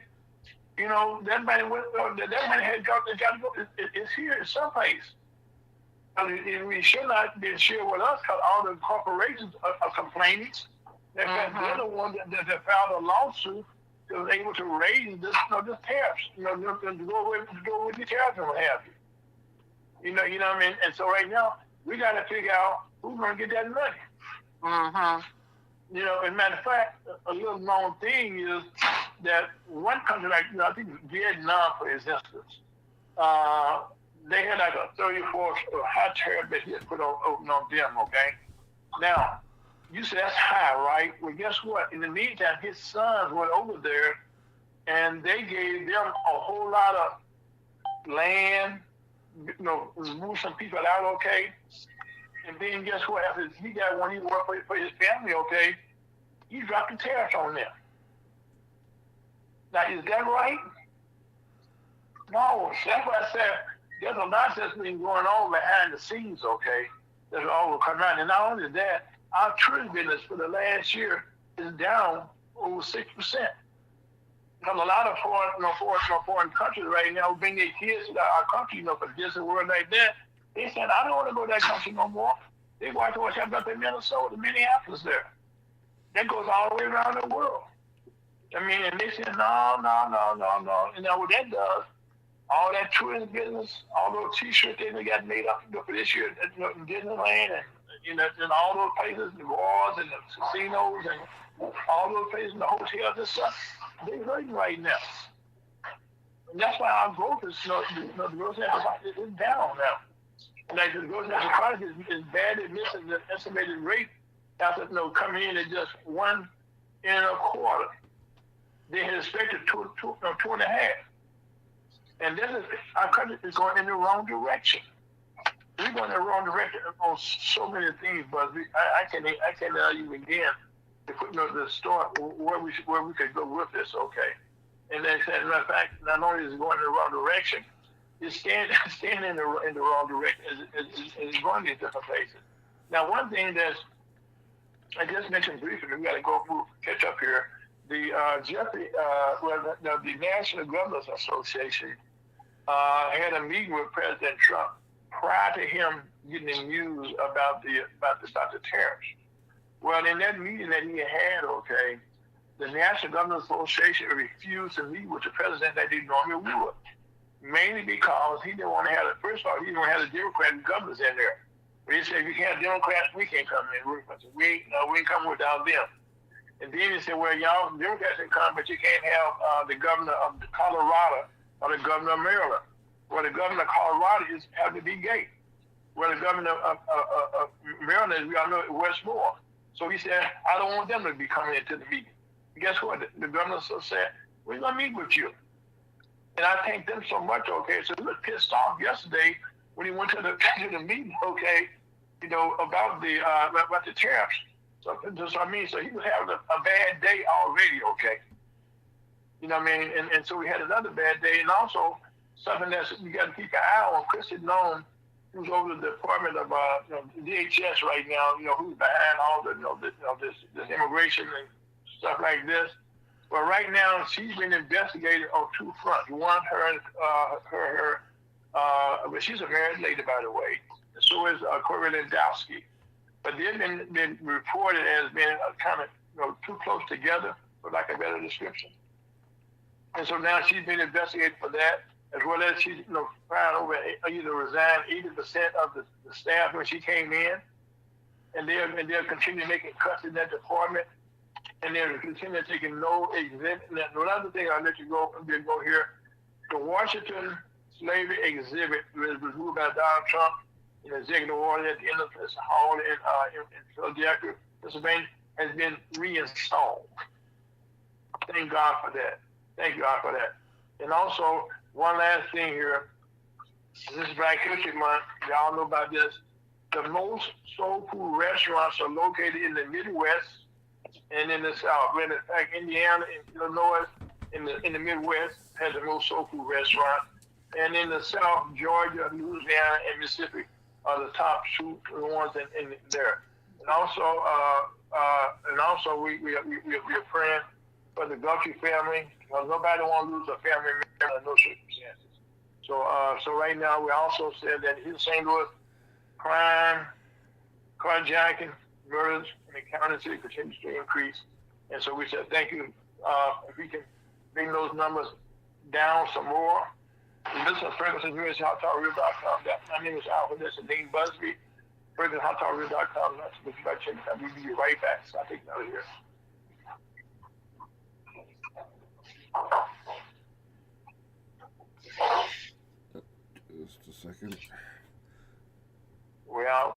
That money had got to go. It's here in some place. We should not be shared with us because all the corporations are complaining. They're the ones that filed a lawsuit that was able to raise this tariffs, to go with the tariffs and what have you. You know what I mean? And so right now, we got to figure out who's going to get that money. As a matter of fact, a little known thing is that one country, like, I think Vietnam, for instance, they had like a 34 high tariff that he had put on them, okay? Now, you say that's high, right? Well, guess what? In the meantime, his sons went over there and they gave them a whole lot of land, moved some people out, okay? And then guess what? After he got one, he worked for his family, okay? He dropped the tariffs on them. Now, is that right? No, that's what I said. There's a lot that's been going on behind the scenes, okay? That's all coming out. And not only that, our tourism business for the last year is down over 6%. Because a lot of foreign countries right now bring their kids to our country, for Disney World like that. They said, I don't want to go to that country no more. They watch what's happening up in Minnesota, Minneapolis there. That goes all the way around the world. And they said, no. And now what that does, all that tourism business, all those T-shirts they got made up for this year in Disneyland and in all those places, the bars and the casinos and all those places, the hotels and stuff, they're hurting right now. And that's why our growth is, the growth is down now. Like the growth national product is badly missing the estimated rate after coming in at just 1.25. They had expected 2.5. And this is, our country is going in the wrong direction. We're going in the wrong direction on so many things, but I can't even begin to put the start where we could go with this, okay? And then, as a matter of fact, not only is it going in the wrong direction, it's staying in the wrong direction. It's going in different places. Now, one thing that I just mentioned briefly, we got to catch up here. The the National Governors Association had a meeting with President Trump prior to him getting the news about the tariffs. Well, in that meeting that he had, okay, the National Governors Association refused to meet with the president that they normally would, mainly because he didn't want to have, first of all, he didn't want to have the Democratic governors in there. But he said, if you can't have Democrats, we can't come in. We ain't coming without them. And then he said, well, y'all, Democrats can come, but you can't have the governor of Colorado or the governor of Maryland. Well, the governor of Colorado have to be gay. Well, the governor of Maryland, we all know, Westmore. So he said, I don't want them to be coming into the meeting. And guess what? The governor said, we're going to meet with you. And I thank them so much, okay? So he was pissed off yesterday when he went to the meeting, okay, about the tariffs. So he was having a bad day already, okay? You know what I mean? And so we had another bad day. And also, something that you got to keep an eye on, Chrissy Nolan, who's over the Department of DHS right now, who's behind all this immigration and stuff like this. But right now, she's been investigated on two fronts. One, but she's a married lady, by the way. And so is Corey Lewandowski. But they've been reported as being kind of too close together, for lack of a better description. And so now she's been investigated for that, as well as she's found over either resigned 80% of the staff when she came in, and they'll continue making cuts in that department, and they'll continue taking no exhibit. And another thing I'll let you go here, the Washington slavery exhibit was removed by Donald Trump in executive order at the end of this hall in Philadelphia, Pennsylvania, has been reinstalled. Thank God for that. Thank God for that. And also, one last thing here. This is Black History Month. Y'all know about this. The most soul food restaurants are located in the Midwest and in the South. In fact, Indiana and Illinois in the Midwest has the most soul food restaurants. And in the South, Georgia, Louisiana, and Mississippi are the top two ones in there. And also, we are praying for the Guthrie family. Nobody want to lose a family member under no circumstances. So right now, we also said that in St. Louis, crime, carjacking, murders in the county city continues to increase. And so we said, thank you. If we can bring those numbers down some more. This is Ferguson, USHotTalkRadio.com. My name is Alfred. This is Dean Busby. FergusonHotTalkRadio.com. That's what you got to check it out. We'll be right back. So I'll take it out of here. Just a second. We're out.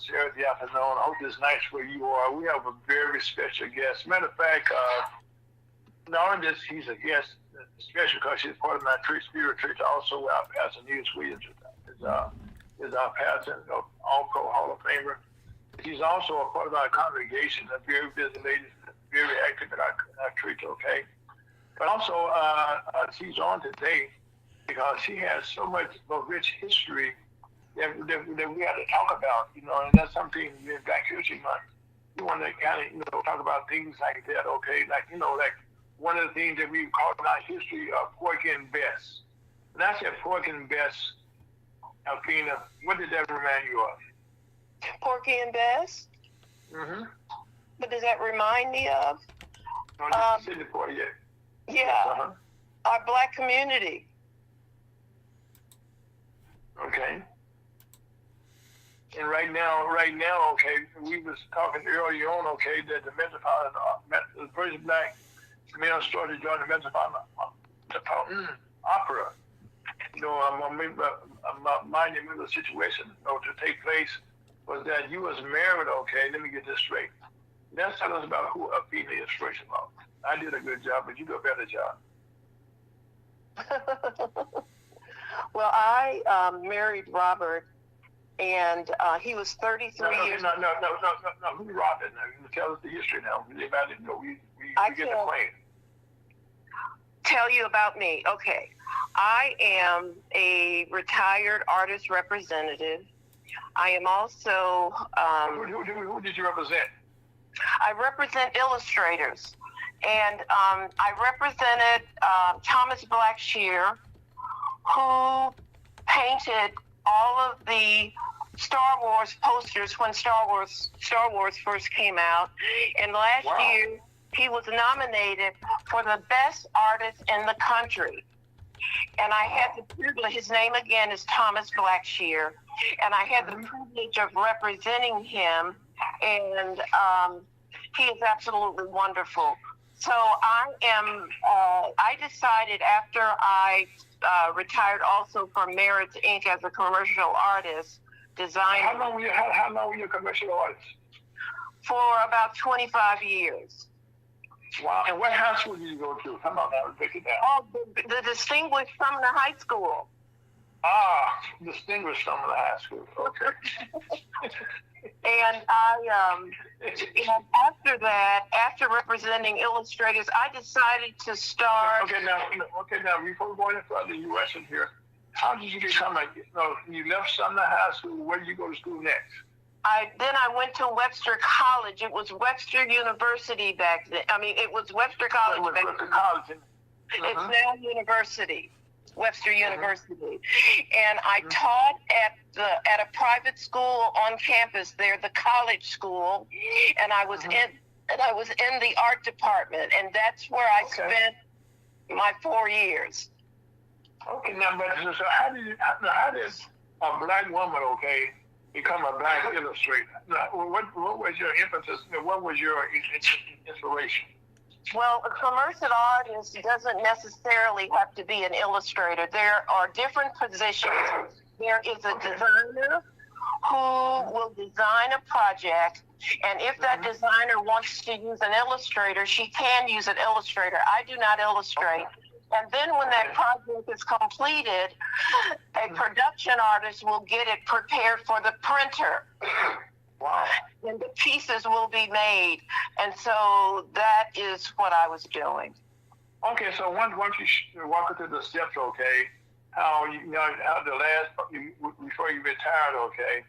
Saturday afternoon. I hope it's nice where you are. We have a very special guest. Matter of fact, not only this, he's a guest, especially because he's part of my church, Spirit Church. Also, our pastor, News Williams, is our pastor, all-pro Hall of Famer. He's also a part of our congregation, a very busy lady, very active in our church, okay? But also, she's on today because she has so much of a rich history that we got to talk about, you know, and that's something in Black History Month. We want to kind of, you know, talk about things like that, okay? Like, you know, like one of the things that we call in our history, Porky and Bess. And I said Porky and Bess, Athena, what did that remind you of? Porky and Bess? Mm-hmm. What does that remind me of? No, just said it for you. Yeah, Uh-huh. our Black community. Okay. And right now, okay, we was talking earlier on, okay, that the Metropolitan, the first Black male started joining the Metropolitan Opera. You know, I'm minding me of the situation, you know, to take place was that you was married, okay, let me get this straight. Let's tell us about who Athena is first of all. I did a good job, but you do a better job. Well, I married Robert, and he was 33 years old. No. Who's Robert? Now, you tell us the history now. Everybody didn't know. We get the plan. Tell you about me. Okay. I am a retired artist representative. I am also... who did you represent? I represent illustrators. And I represented Thomas Blackshear, who painted all of the Star Wars posters when Star Wars first came out. And last year, he was nominated for the best artist in the country. And I had the privilege, his name again is Thomas Blackshear, and I had the privilege of representing him, and he is absolutely wonderful. So I decided after I retired also from Merritt Inc. as a commercial artist, designer. How long were you a commercial artist? For about 25 years. Wow. And what high school did you go to? Come on now, break it down. Oh, the Distinguished Sumner High School. Distinguished Sumner High School. Okay. And and after that, after representing illustrators, I decided to start. Okay, now, before we go any further, you Western here, how did you become you left Sumner High School, where did you go to school next? Then I went to Webster College. It was Webster University back then. I mean, it was Webster College back then. Webster College. It's now University, Webster University. And I taught at a private school on campus there, the college school, and I was in the art department, and that's where I spent my 4 years. Okay, now, but so how did a Black woman, okay, become a Black illustrator? Now, what was your impetus? What was your inspiration? Well, a commercial artist doesn't necessarily have to be an illustrator. There are different positions. There is a designer who will design a project, and if that designer wants to use an illustrator, she can use an illustrator. I do not illustrate. And then when that project is completed, a production artist will get it prepared for the printer. Wow. And the pieces will be made. And so that is what I was doing. Okay, so once you walk through the steps, okay, how the last, before you retired, okay,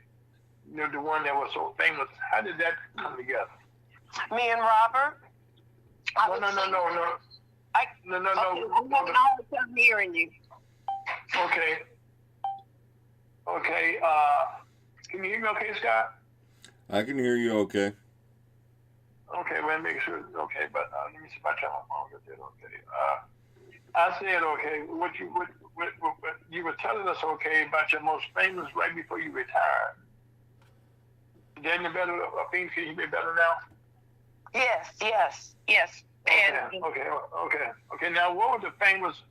the one that was so famous, how did that come together? Me and Robert? No. Okay, No. I'm having a hard time hearing you. Okay. Can you hear me okay, Scott? I can hear you okay. Okay, well, make sure it's okay, but let me see if I turn my phone with it, okay. I said, okay, what you were telling us, okay, about your most famous right before you retired. Then you better, I think you be better now? Yes. Okay. Now, what was the famous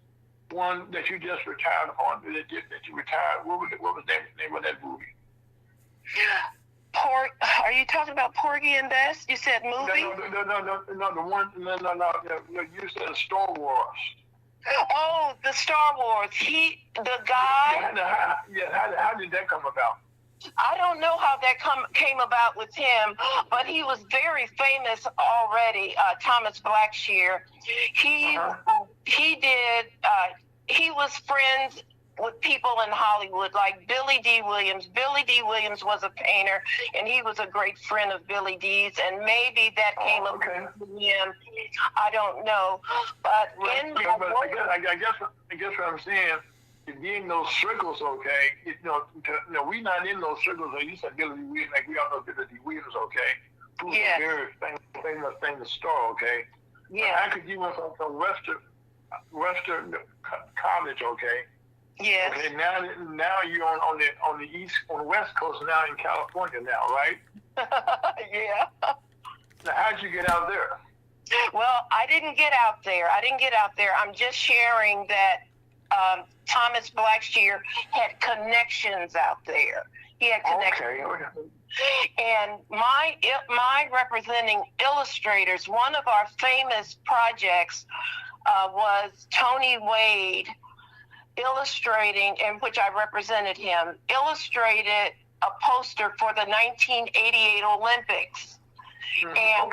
one that you just retired on? That you retired? What was the name of that movie? Are you talking about Porgy and Bess? You said movie? No, the one, no, you said Star Wars. Oh, the Star Wars. The guy. How did that come about? I don't know how that came about with him, but he was very famous already. Thomas Blackshear. He was friends with people in Hollywood like Billy D. Williams. Billy D. Williams was a painter, and he was a great friend of Billy D's, and maybe that came about with him. I don't know, but I guess what I'm saying. To be in those circles, okay, we not in those circles. Like you said, Billy D. Williams, like we all know Billy D. Williams, okay, who's a very famous star, okay. Yeah. How could you went from Western College, okay? Yes. Okay, now you're on the West Coast now in California now, right? Yeah. Now, how'd you get out there? Well, I didn't get out there. I'm just sharing that Thomas Blackshear had connections out there. He had connections. Okay. And my representing illustrators, one of our famous projects was Tony Wade illustrating, in which I represented him, illustrated a poster for the 1988 Olympics. And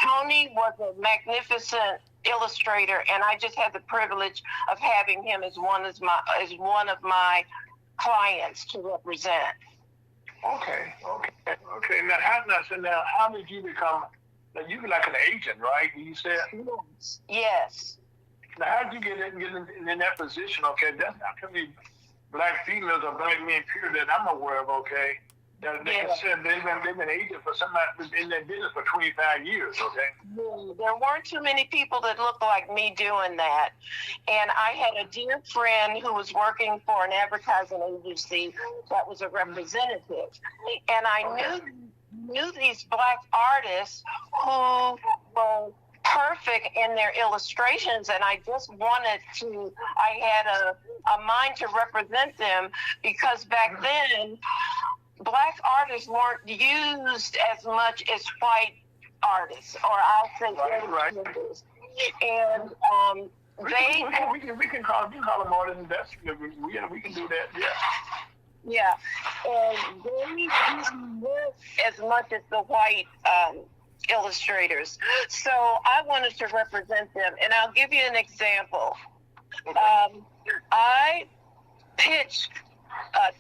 Tony was a magnificent illustrator, and I just had the privilege of having him as one of my clients to represent. Okay. Now, how did you become? Now, you were like an agent, right? You said. Yes. Now, how did you get in that position? Okay, that's not too many black females or black men, period, that I'm aware of. Okay, that they said they've been agents for somebody in that business for 25 years. Okay. There weren't too many people that looked like me doing that, and I had a dear friend who was working for an advertising agency that was a representative, and I knew these black artists who were perfect in their illustrations, and I just wanted to, I had a mind to represent them, because back then black artists weren't used as much as white artists, or I'll say illustrators. And we can call them artists. We can do that. Yeah, and they didn't work as much as the white illustrators. So I wanted to represent them, and I'll give you an example. Okay. I pitched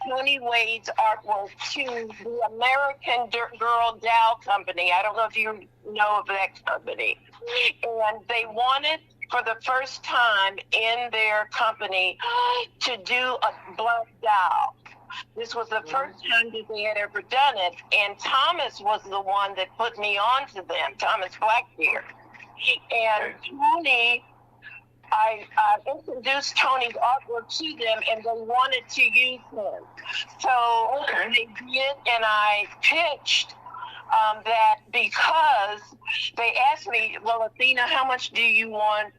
Tony Wade's artwork to the American Girl Doll Company. I don't know if you know of that company. And they wanted, for the first time in their company, to do a black doll. This was the first time that they had ever done it, and Thomas was the one that put me on to them, Thomas Blackshear. And Tony, I introduced Tony's artwork to them, and they wanted to use him. So they did, and I pitched that, because they asked me, well, Athena, how much do you want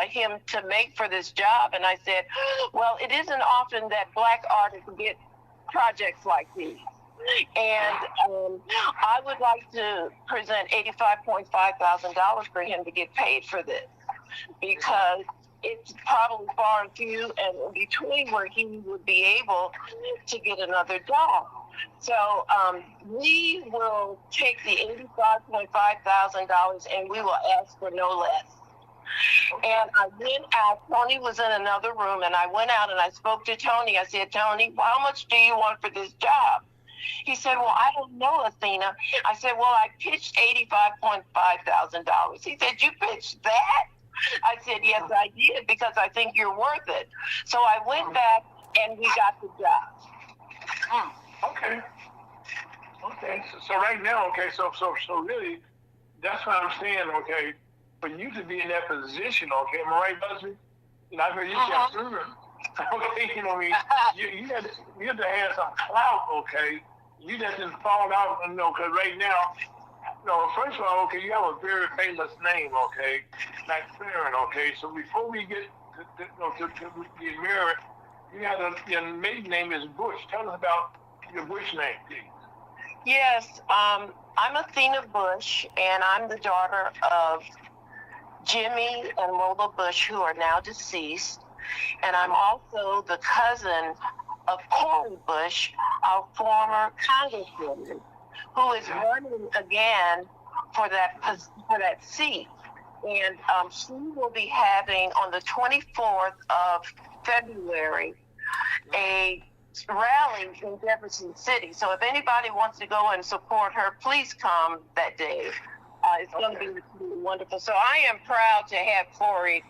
him to make for this job? And I said, well, it isn't often that black artists get projects like these, and I would like to present $85,500 for him to get paid for this, because it's probably far and few and between where he would be able to get another job. So we will take the $85,500 and we will ask for no less. And I went out, Tony was in another room, and I went out and I spoke to Tony. I said, Tony, how much do you want for this job? He said, well, I don't know, Athena. I said, well, I pitched $85,500. He said, you pitched that? I said, yes, I did, because I think you're worth it. So I went back and we got the job. Okay. So right now, so really, that's what I'm saying, okay. For you to be in that position, okay, am I right, Busby? I heard you say, okay, you know what I mean? You had to have some clout, okay? You just didn't fall out, because right now, first of all, okay, you have a very famous name, okay, McFerrin, okay? So before we get to get married, your maiden name is Bush. Tell us about your Bush name, please. Yes, I'm Athena Bush, and I'm the daughter of Jimmy and Lola Bush, who are now deceased. And I'm also the cousin of Corey Bush, our former congresswoman, who is running again for that seat. And she will be having on the 24th of February a rally in Jefferson City. So if anybody wants to go and support her, please come that day. It's going to be wonderful. So I am proud to have Corey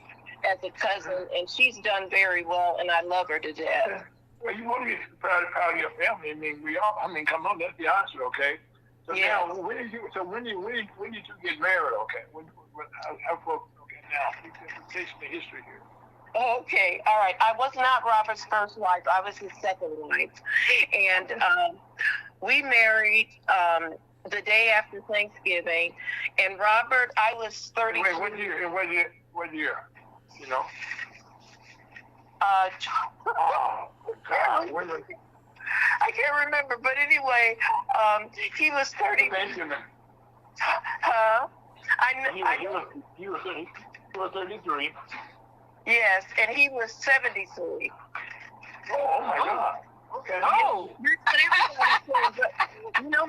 as a cousin, and she's done very well, and I love her to death. Well, you want to be proud of your family. I mean, come on, let's be honest, okay? So Yes. now, when did you get married, okay? Now, you can take the history here. Okay, all right. I was not Robert's first wife. I was his second wife. And we married the day after Thanksgiving. And Robert, I was 30. Wait, what year? You know? Oh, God. I can't remember, but anyway, he was 30. Benjamin. Huh? He was 33. Yes, and he was 73. Oh my God. Okay. Oh, you know,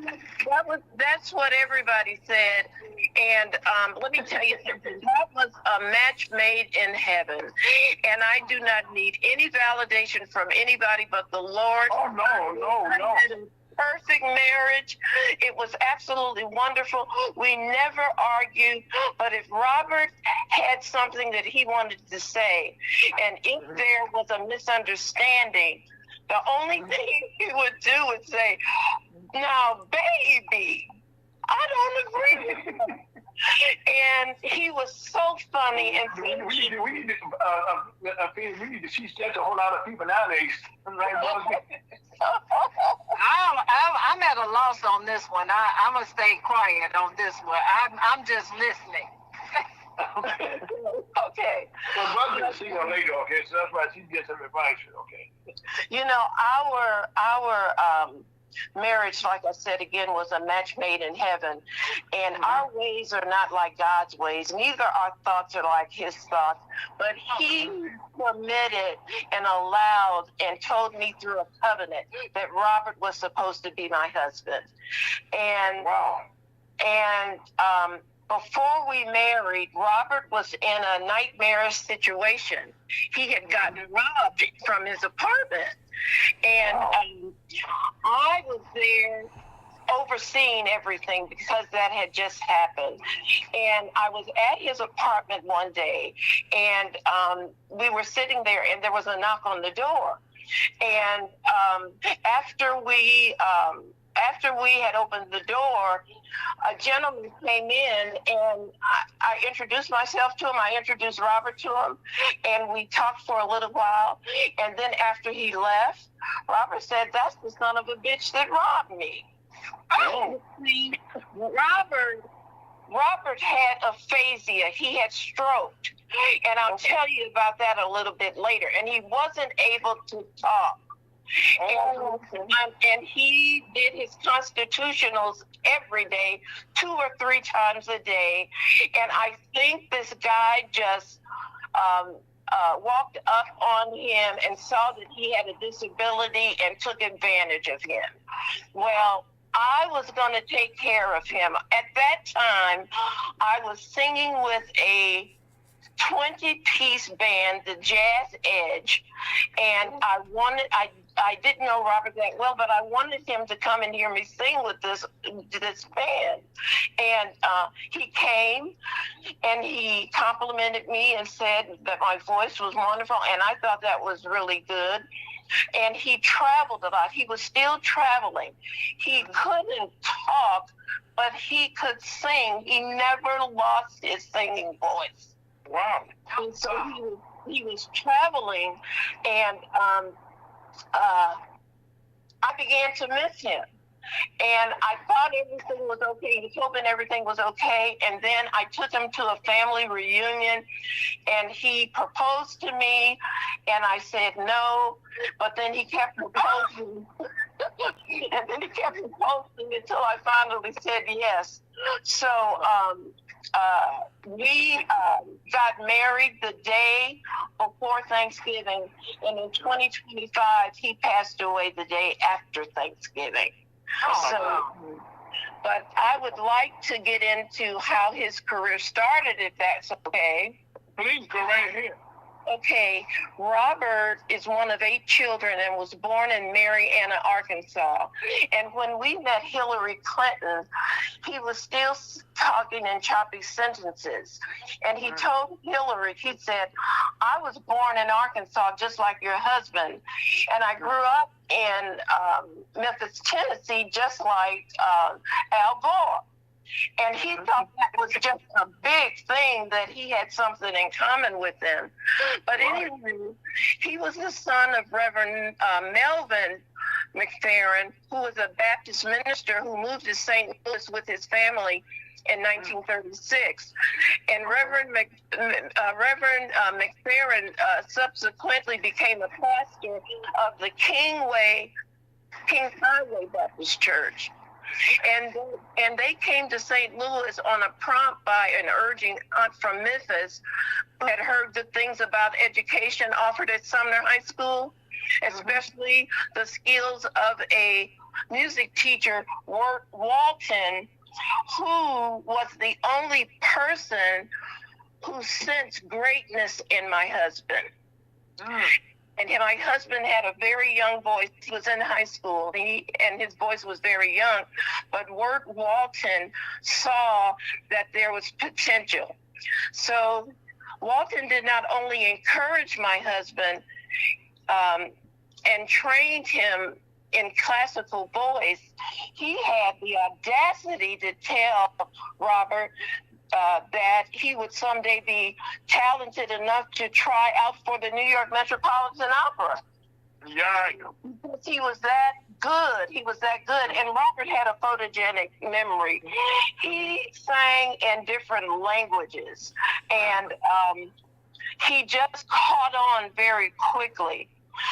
that's what everybody said. And let me tell you something. That was a match made in heaven. And I do not need any validation from anybody but the Lord. Oh, no. Perfect marriage. It was absolutely wonderful. We never argued, but if Robert had something that he wanted to say, and if there was a misunderstanding, the only thing he would do is say, "Now, baby, I don't agree with you." And he was so funny and we need to teach that to a whole lot of people nowadays. I'm at a loss on this one. I'm gonna stay quiet on this one. I'm just listening. Okay. Well, brother, see her later, okay? So that's why she gets some advice, okay? You know, our marriage, like I said again, was a match made in heaven. And our ways are not like God's ways. Neither our thoughts are like his thoughts. But he permitted and allowed and told me through a covenant that Robert was supposed to be my husband. And wow. And before we married, Robert was in a nightmarish situation. He had gotten robbed from his apartment. And I was there overseeing everything because that had just happened. And I was at his apartment one day, and we were sitting there, and there was a knock on the door. And after we had opened the door, a gentleman came in, and I introduced myself to him. I introduced Robert to him, and we talked for a little while. And then after he left, Robert said, "That's the son of a bitch that robbed me." Oh, see, Robert had aphasia. He had stroked. And I'll tell you about that a little bit later. And he wasn't able to talk. And he did his constitutionals every day, 2 or 3 times a day. And I think this guy just walked up on him and saw that he had a disability and took advantage of him. Well, I was going to take care of him. At that time, I was singing with a 20-piece band, the Jazz Edge, and I didn't know Robert that well, but I wanted him to come and hear me sing with this band. And he came, and he complimented me and said that my voice was wonderful, and I thought that was really good. And he traveled a lot. He was still traveling. He couldn't talk, but he could sing. He never lost his singing voice. Wow. And so he was traveling, and I began to miss him. And I thought everything was okay. He was hoping everything was okay. And then I took him to a family reunion, and he proposed to me, and I said no. But then he kept proposing. And then he kept posting until I finally said yes. So we got married the day before Thanksgiving, and in 2025 he passed away the day after Thanksgiving. But I would like to get into how his career started, if that's okay. Please go right ahead. Okay, Robert is one of 8 children and was born in Marianna, Arkansas. And when we met Hillary Clinton, he was still talking in choppy sentences. And he told Hillary, he said, I was born in Arkansas just like your husband. And I grew up in Memphis, Tennessee, just like Al Gore. And he thought that was just a big thing, that he had something in common with them. But anyway, he was the son of Reverend Melvin McFerrin, who was a Baptist minister who moved to St. Louis with his family in 1936. And Reverend McFerrin subsequently became a pastor of the King's Highway Baptist Church. And they came to St. Louis on a prompt by an urging aunt from Memphis who had heard the things about education offered at Sumner High School, especially the skills of a music teacher, Wirt Walton, who was the only person who sensed greatness in my husband. And my husband had a very young voice. He was in high school, and his voice was very young. But Wirt Walton saw that there was potential. So Walton did not only encourage my husband and trained him in classical voice, he had the audacity to tell Robert that he would someday be talented enough to try out for the New York Metropolitan Opera. Yeah. Because he was that good. He was that good. And Robert had a photogenic memory. He sang in different languages. And he just caught on very quickly.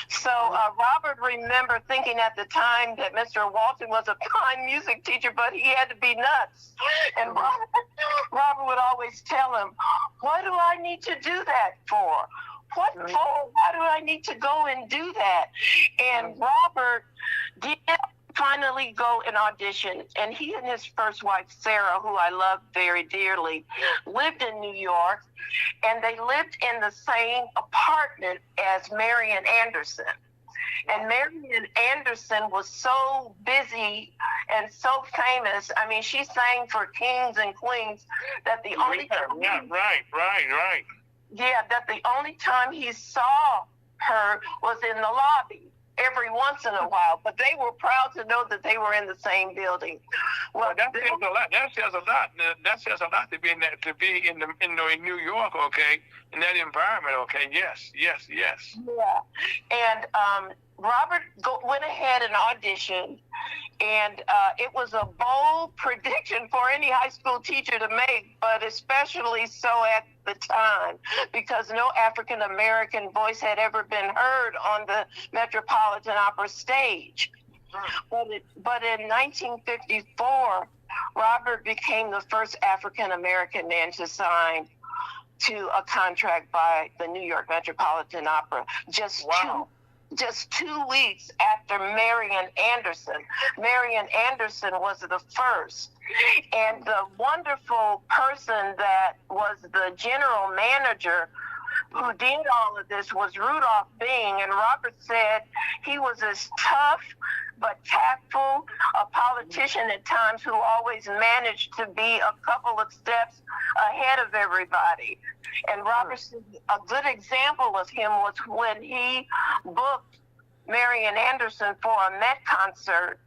So Robert remembered thinking at the time that Mr. Walton was a fine music teacher, but he had to be nuts. And Robert would always tell him, what do I need to do that for? What for? Why do I need to go and do that? And Robert did finally go and audition. And he and his first wife, Sarah, who I love very dearly, lived in New York. And they lived in the same apartment as Marian Anderson. And Marian Anderson was so busy and so famous. I mean, she sang for kings and queens that the only time that the only time he saw her was in the lobby every once in a while. But they were proud to know that they were in the same building. Well, that says a lot. That says a lot. That says a lot to be in New York, okay, in that environment, okay. Yes. Yeah, and Robert went ahead and auditioned, and it was a bold prediction for any high school teacher to make, but especially so at the time, because no African American voice had ever been heard on the Metropolitan Opera stage. But in 1954, Robert became the first African American man to sign to a contract by the New York Metropolitan Opera. Just 2 weeks after Marian Anderson. Marian Anderson was the first. And the wonderful person that was the general manager who did all of this was Rudolph Bing. And Robert said he was as tough but tactful, a politician at times who always managed to be a couple of steps ahead of everybody. And Robert said a good example of him was when he booked Marian Anderson for a Met concert,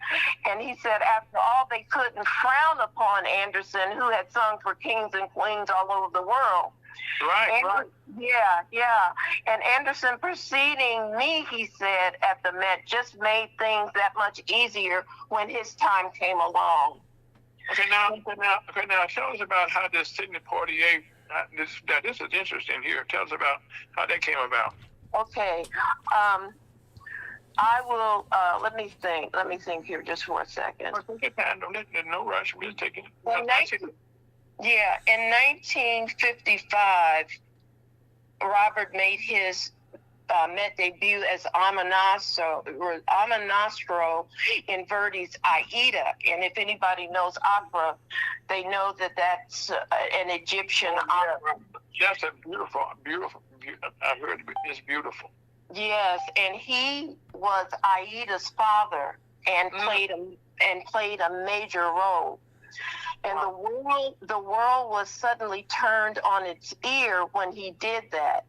and he said after all they couldn't frown upon Anderson, who had sung for kings and queens all over the world. Right. Yeah. And Anderson preceding me, he said, at the Met just made things that much easier when his time came along. Okay, now tell us about how this Sidney Poitier, this is interesting here. Tell us about how that came about. Okay. I will. Let me think. Let me think here just for a second. Take your time. Don't let no rush. We're just taking. Yeah, in 1955, Robert made his Met debut as Amonastro in Verdi's Aida. And if anybody knows opera, they know that that's an Egyptian opera. That's a beautiful. I heard it's beautiful. Yes, and he was Aida's father and played a major role. And the world was suddenly turned on its ear when he did that.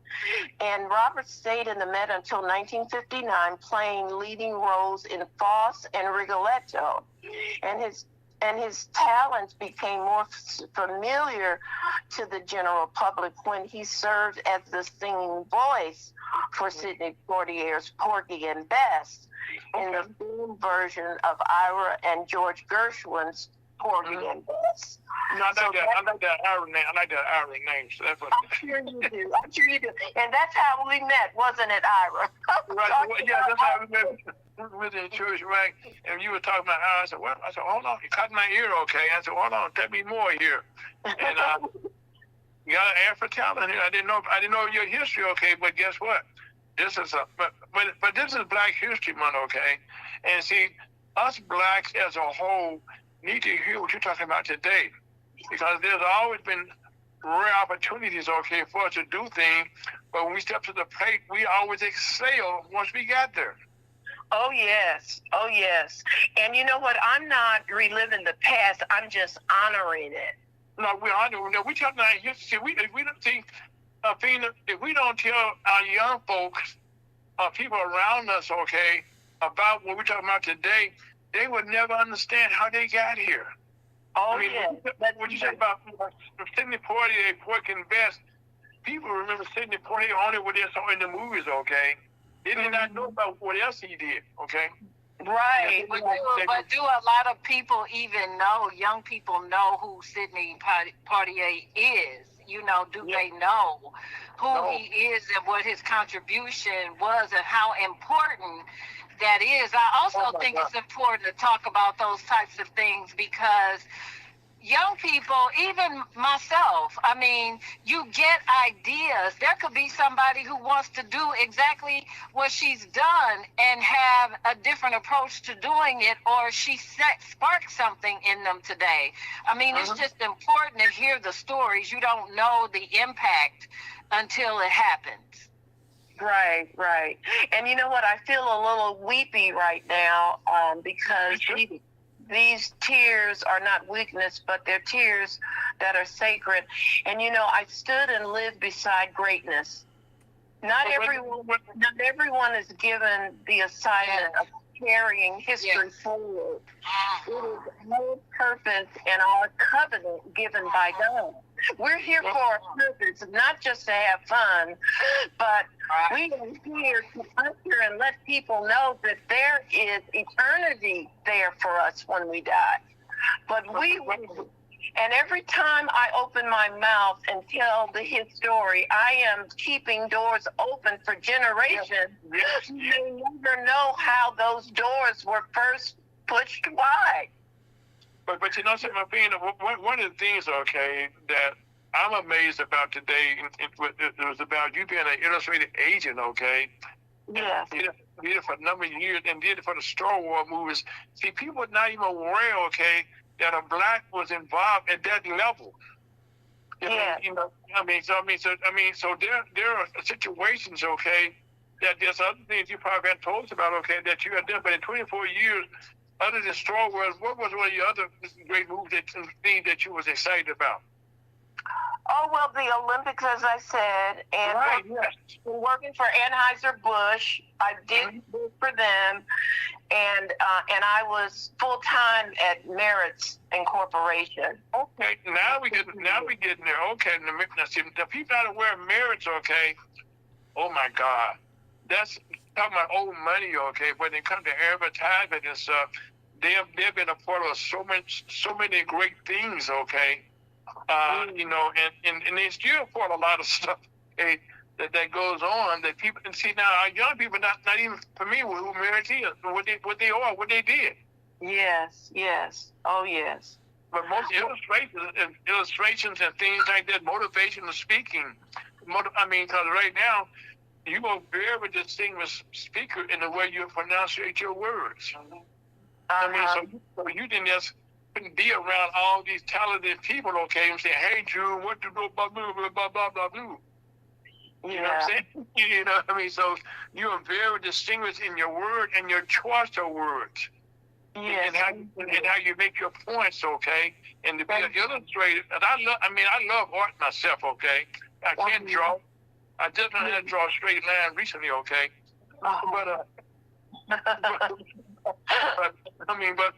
And Robert stayed in the Met until 1959, playing leading roles in Faust and Rigoletto. And his talents became more familiar to the general public when he served as the singing voice for Sidney Poitier's Porgy and Bess in the film version of Ira and George Gershwin's Porgy and Bess. No, I like that Ira name. I like that Ira name. So that's what. I'm sure you do. I'm sure you do. And that's how we met, wasn't it, Ira? Right. Well, yeah, that's how we met. We were in church, right? And you were talking about Ira. I said, "Well," I said, "Hold on, you caught my ear, okay?" I said, "Hold on, tell me more here." And you got an air for talent here. I didn't know your history, okay? But guess what? This is but this is Black History Month, okay? And see, us blacks as a whole need to hear what you're talking about today, because there's always been rare opportunities, okay, for us to do things, but when we step to the plate, we always excel once we got there. Oh, yes. Oh, yes. And you know what? I'm not reliving the past. I'm just honoring it. No, we honor. No, we tell them history. If we don't think, Athena, if we don't tell our young folks, people around us, okay, about what we're talking about today, they would never understand how they got here. Oh, I mean, yeah. what you said about Sidney Poitier, Porgy and Bess, people remember Sidney Poitier only what they saw in the movies, okay? They did not know about what else he did, okay? Right. But do a lot of people even know, young people know who Sidney Poitier is? You know, do they know who he is and what his contribution was and how important that is? I also think it's important to talk about those types of things because young people, even myself, I mean, you get ideas. There could be somebody who wants to do exactly what she's done and have a different approach to doing it, or she sparked something in them today. I mean, it's just important to hear the stories. You don't know the impact until it happens. Right, right. And you know what? I feel a little weepy right now because these tears are not weakness, but they're tears that are sacred. And you know, I stood and lived beside greatness. Not everyone is given the assignment of carrying history forward. It is our purpose and our covenant given by God. We're here for a purpose, not just to have fun, but we are here to usher and let people know that there is eternity there for us when we die. But and every time I open my mouth and tell his story, I am keeping doors open for generations who may never know how those doors were first pushed wide. But you know something, one of the things, okay, that I'm amazed about today, it was about you being an illustrated agent, okay? Yes. You did it for a number of years and did it for the Star Wars movies. See, people are not even aware, okay, that a black was involved at that level. Yeah. So there are situations, okay, that there's other things you probably haven't told us about, okay, that you have done, but in 24 years, other than Star Wars, what was one of your other great movies things that you was excited about? Oh, well, the Olympics, as I said, and working for Anheuser-Busch. I did work for them, and I was full-time at Meritz Incorporation. Okay, now we getting there. Okay, now see, the people out of where Meritz, okay, oh my God, that's talking about old money, okay. When it comes to advertisement and stuff, they've been a part of so many great things, okay. You know, and they still part a lot of stuff, okay, that goes on that people and see now our young people not even familiar with who marriage is, what they are, what they did. Yes, yes. Oh, yes. But most illustrations and things like that, motivational speaking. Because right now you're a very distinguished speaker in the way you pronunciate your words. So you didn't just couldn't be around all these talented people, okay, and say, "Hey, Drew, what to do? Blah blah blah blah blah blah blah." You know what I'm saying? You know what I mean? So you are very distinguished in your word and your choice of words. Yes. And how you make your points, okay? And to be an illustrator, and I love art myself, okay? I can't draw. I just learned how to draw a straight line recently, okay? But to be able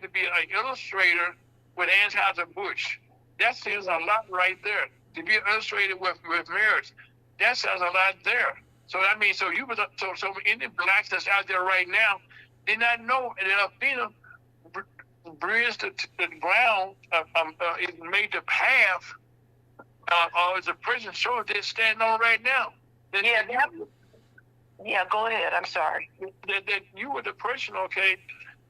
to be an illustrator with Anheuser-Busch, that says a lot right there. To be an illustrator with marriage, that says a lot there. So so any blacks that's out there right now, they not know that Athena bridged the ground, it made the path, or as a prison show they're standing on right now. Yeah, go ahead. I'm sorry. That you were the person, okay,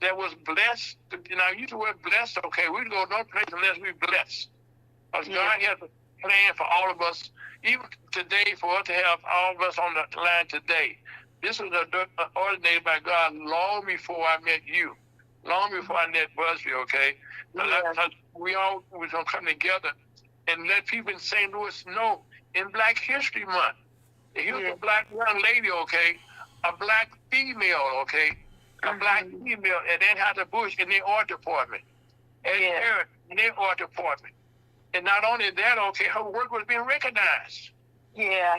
that was blessed. Now, you use the word blessed, okay. We go no place unless we blessed. Because God has a plan for all of us, even today, for us to have all of us on the line today. This was ordained by God long before I met you, long before I met Busby, okay? Because we all was going to come together and let people in St. Louis know in Black History Month. Here's a black young lady, okay, a black female, okay, a black female at Anheuser-Busch in their art department, in their art department. And not only that, okay, her work was being recognized. Yeah.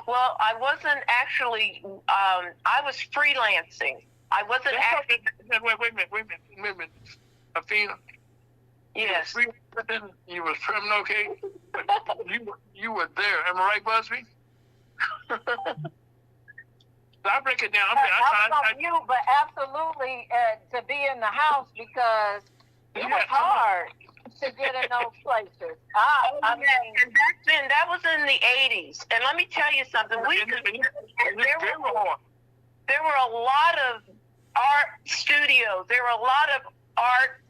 Well, I wasn't actually, I was freelancing. I wasn't actually. Wait a minute. Athena. Yes. You was criminal, okay? But you were there. Am I right, Busby? I break it down. But absolutely to be in the house because it was hard to get in those places. And back then, that was in the 80s. And let me tell you something. There were a lot of art studios. There were a lot of art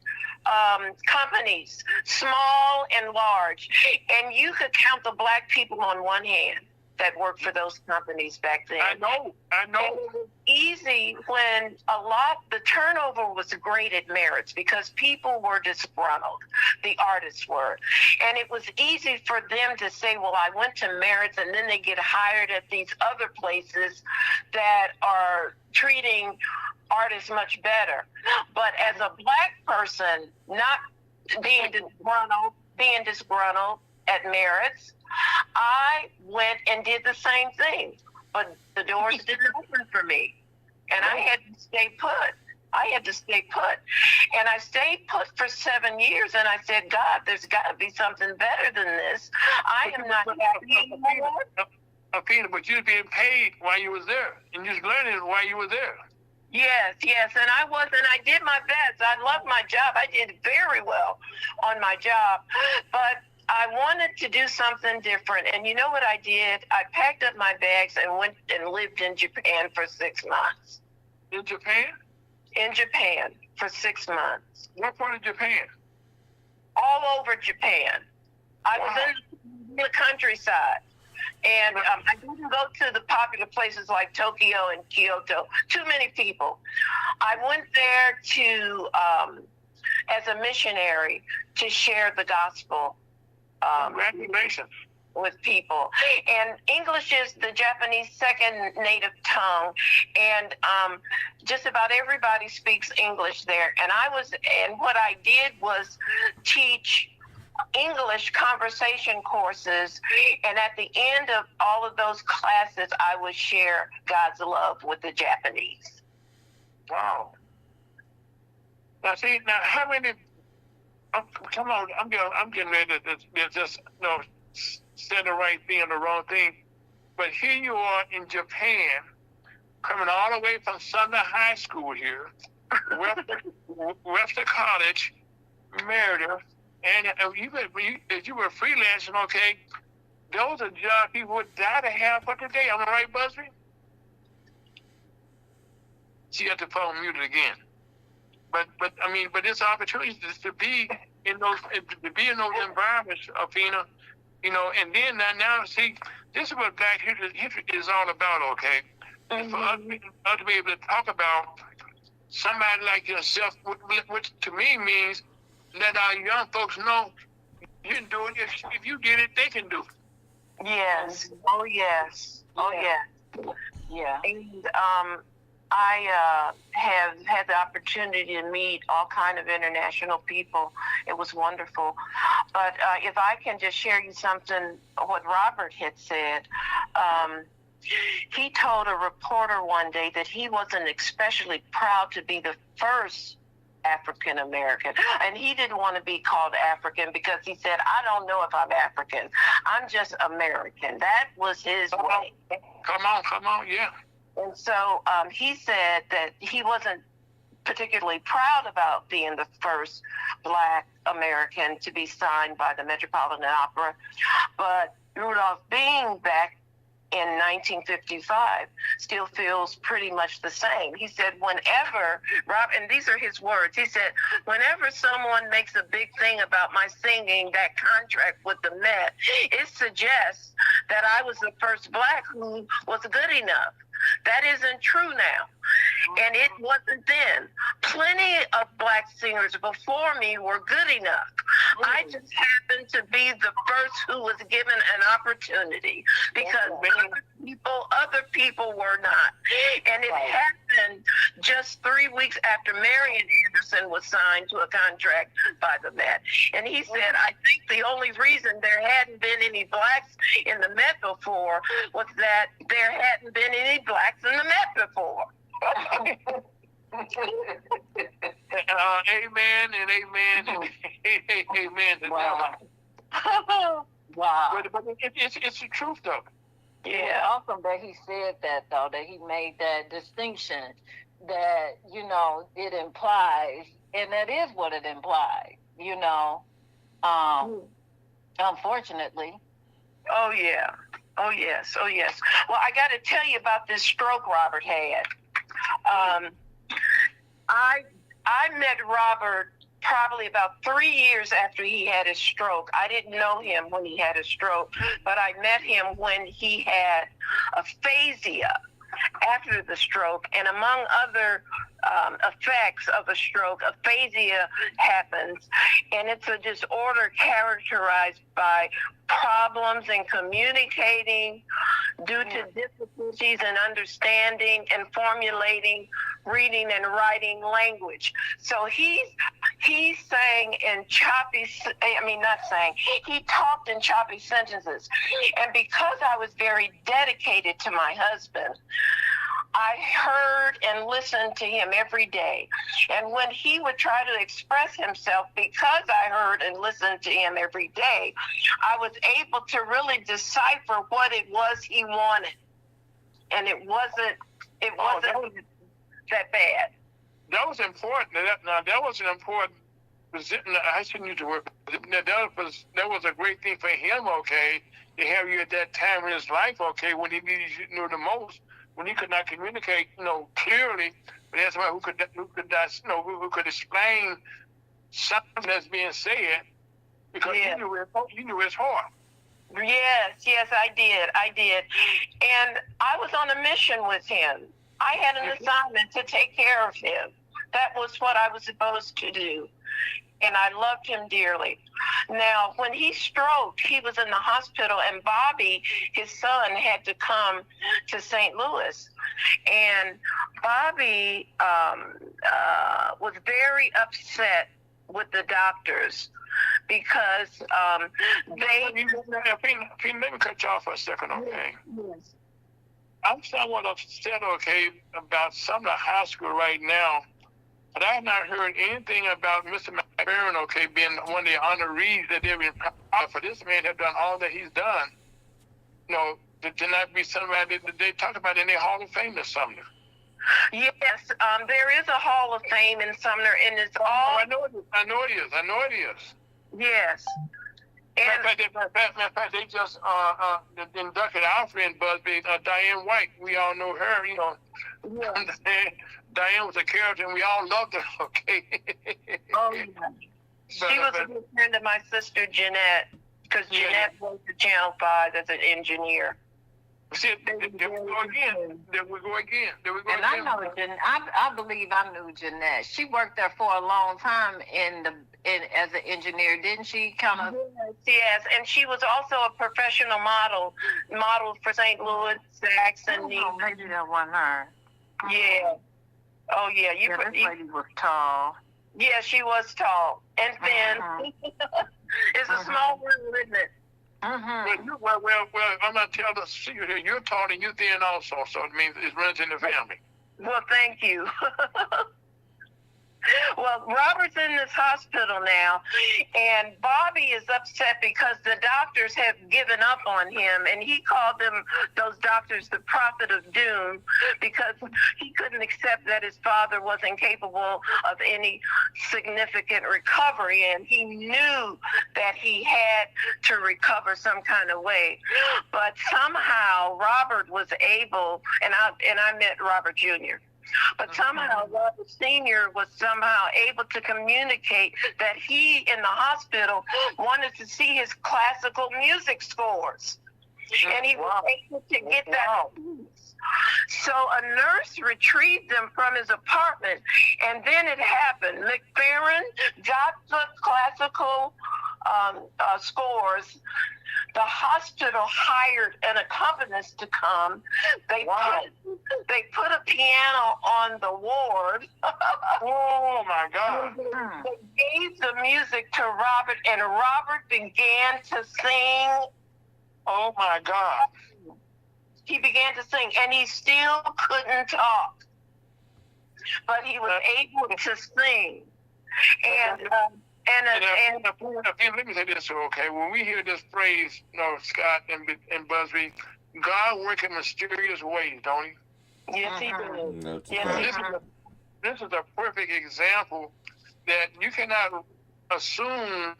companies, small and large. And you could count the black people on one hand that worked for those companies back then. I know. It was easy when the turnover was great at Merritt's because people were disgruntled, the artists were. And it was easy for them to say, well, I went to Merritt's, and then they get hired at these other places that are treating artists much better. But as a black person, not being disgruntled at Merritt's, I went and did the same thing, but the doors didn't open for me, and I had to stay put. And I stayed put for 7 years, and I said, God, there's got to be something better than this. I am not happy anymore. Athena, but you were being paid while you was there, and you was learning while you were there. Yes, and I did my best. I loved my job. I did very well on my job, but I wanted to do something different. And you know what I did? I packed up my bags and went and lived in Japan for 6 months. In Japan? In Japan for 6 months. What part of Japan? All over Japan. I was in the countryside. And I didn't go to the popular places like Tokyo and Kyoto. Too many people. I went there to, as a missionary, to share the gospel. Congratulations. With people. And English is the Japanese second native tongue, and just about everybody speaks English there. And what I did was teach English conversation courses, and at the end of all of those classes, I would share God's love with the Japanese. Wow. Now, how many? Come on, I'm getting ready to just say the right thing and the wrong thing. But here you are in Japan, coming all the way from Southern High School here, Webster College, married her, and you were freelancing, okay? those are jobs people would die to have for today. Am I right, Busby? She had to phone muted again. But it's opportunities to be in those environments, Athena. And then now see, this is what Black history is all about, okay? Mm-hmm. For us to be able to talk about somebody like yourself, which to me means let our young folks know you can do it. If you did it, they can do it. Yes. Oh, yes. Oh, yes. Yeah. And I have had the opportunity to meet all kind of international people. It was wonderful. But if I can just share you something, what Robert had said, he told a reporter one day that he wasn't especially proud to be the first African American, and he didn't want to be called African because he said, I don't know if I'm African, I'm just American. That was his way. Come on, yeah. And so he said that he wasn't particularly proud about being the first Black American to be signed by the Metropolitan Opera, but Rudolph Bing back in 1955 still feels pretty much the same. He said, whenever, and these are his words, he said, whenever someone makes a big thing about my singing that contract with the Met, it suggests that I was the first Black who was good enough. That isn't true now. And it wasn't then. Plenty of Black singers before me were good enough. I just happened to be the first who was given an opportunity because other people were not. And it happened just 3 weeks after Marian Anderson was signed to a contract by the Met. And he said, I think the only reason there hadn't been any Blacks in the Met before was that there hadn't been any Blacks in the Met before. Amen and amen and amen to Wow. that. Wow. But it's the truth, though. Yeah, awesome that he said that, though, that he made that distinction that, it implies, and that is what it implies, unfortunately. Oh, yeah. Oh, yes. Oh, yes. Well, I got to tell you about this stroke Robert had. I met Robert probably about 3 years after he had his stroke. I didn't know him when he had a stroke, but I met him when he had aphasia after the stroke. And among other effects of a stroke, aphasia happens, and it's a disorder characterized by problems in communicating due to difficulties in understanding and formulating reading and writing language. So he sang in he talked in choppy sentences. And because I was very dedicated to my husband, I heard and listened to him every day. And when he would try to express himself, because I heard and listened to him every day, I was able to really decipher what it was he wanted. And it wasn't that bad. That was important. That was an important position. I shouldn't use the word. That was a great thing for him, okay, to have you at that time in his life, okay, when he needed you the most. When he could not communicate, clearly, but that's why who could explain something that's being said, because he knew his heart. Yes, I did. And I was on a mission with him. I had an assignment to take care of him. That was what I was supposed to do. And I loved him dearly. Now, when he stroked, he was in the hospital, and Bobby, his son, had to come to St. Louis. And Bobby was very upset with the doctors because Let me cut you off for a second, okay? Yes. I'm somewhat upset, okay, about some of the high school right now. But I have not heard anything about Mr. McFerrin, okay, being one of the honorees that they've been proud of. For this man have done all that he's done. To not be somebody that they talk about in their Hall of Fame or something. Yes, there is a Hall of Fame in Sumner, and it's all. I know it is. Yes. And Matter of fact, they just inducted our friend Busby, Diane White. We all know her, you know. Diane was a character, and we all loved her. Okay. oh, yeah. She was a good friend of my sister Jeanette, because Jeanette worked at Channel 5 as an engineer. See, there we go again. And I know I believe I knew Jeanette. She worked there for a long time as an engineer, didn't she? Yes, and she was also a professional model for St. Louis, Saxon. Maybe that wasn't her. Yeah. Oh yeah, this lady was tall. Yeah, she was tall and thin. It's a small world, isn't it? Well, I'm not telling the secret here. You're tall and you're thin also, so it means it runs in the family. Well, thank you. Well, Robert's in this hospital now, and Bobby is upset because the doctors have given up on him, and he called those doctors, the prophet of doom, because he couldn't accept that his father wasn't capable of any significant recovery, and he knew that he had to recover some kind of way. But somehow Robert was able, and I met Robert Jr., but somehow Robert Sr. was somehow able to communicate that he, in the hospital, wanted to see his classical music scores. And he was able to get that. So a nurse retrieved them from his apartment, and then it happened. McFerrin got the classical scores. The hospital hired an accompanist to come. They put a piano on the ward. Oh my God! They gave the music to Robert, and Robert began to sing. Oh my God! He began to sing, and he still couldn't talk, but he was able to sing. And let me say this, okay? When we hear this phrase, Scott and Busby, God works in mysterious ways, don't he? Yes, he does. This is a perfect example that you cannot assume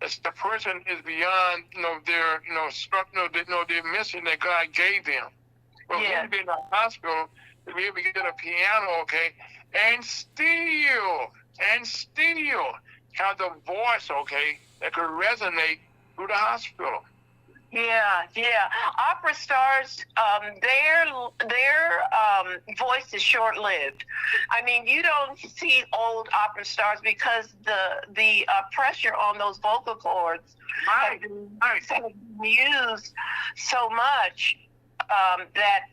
that the person is beyond, their mission that God gave them. But when you be in a hospital, to be able to get a piano, okay, and still have the voice, okay, that could resonate through the hospital. Yeah. Opera stars, their voice is short-lived. I mean, you don't see old opera stars because the pressure on those vocal cords have been used so much that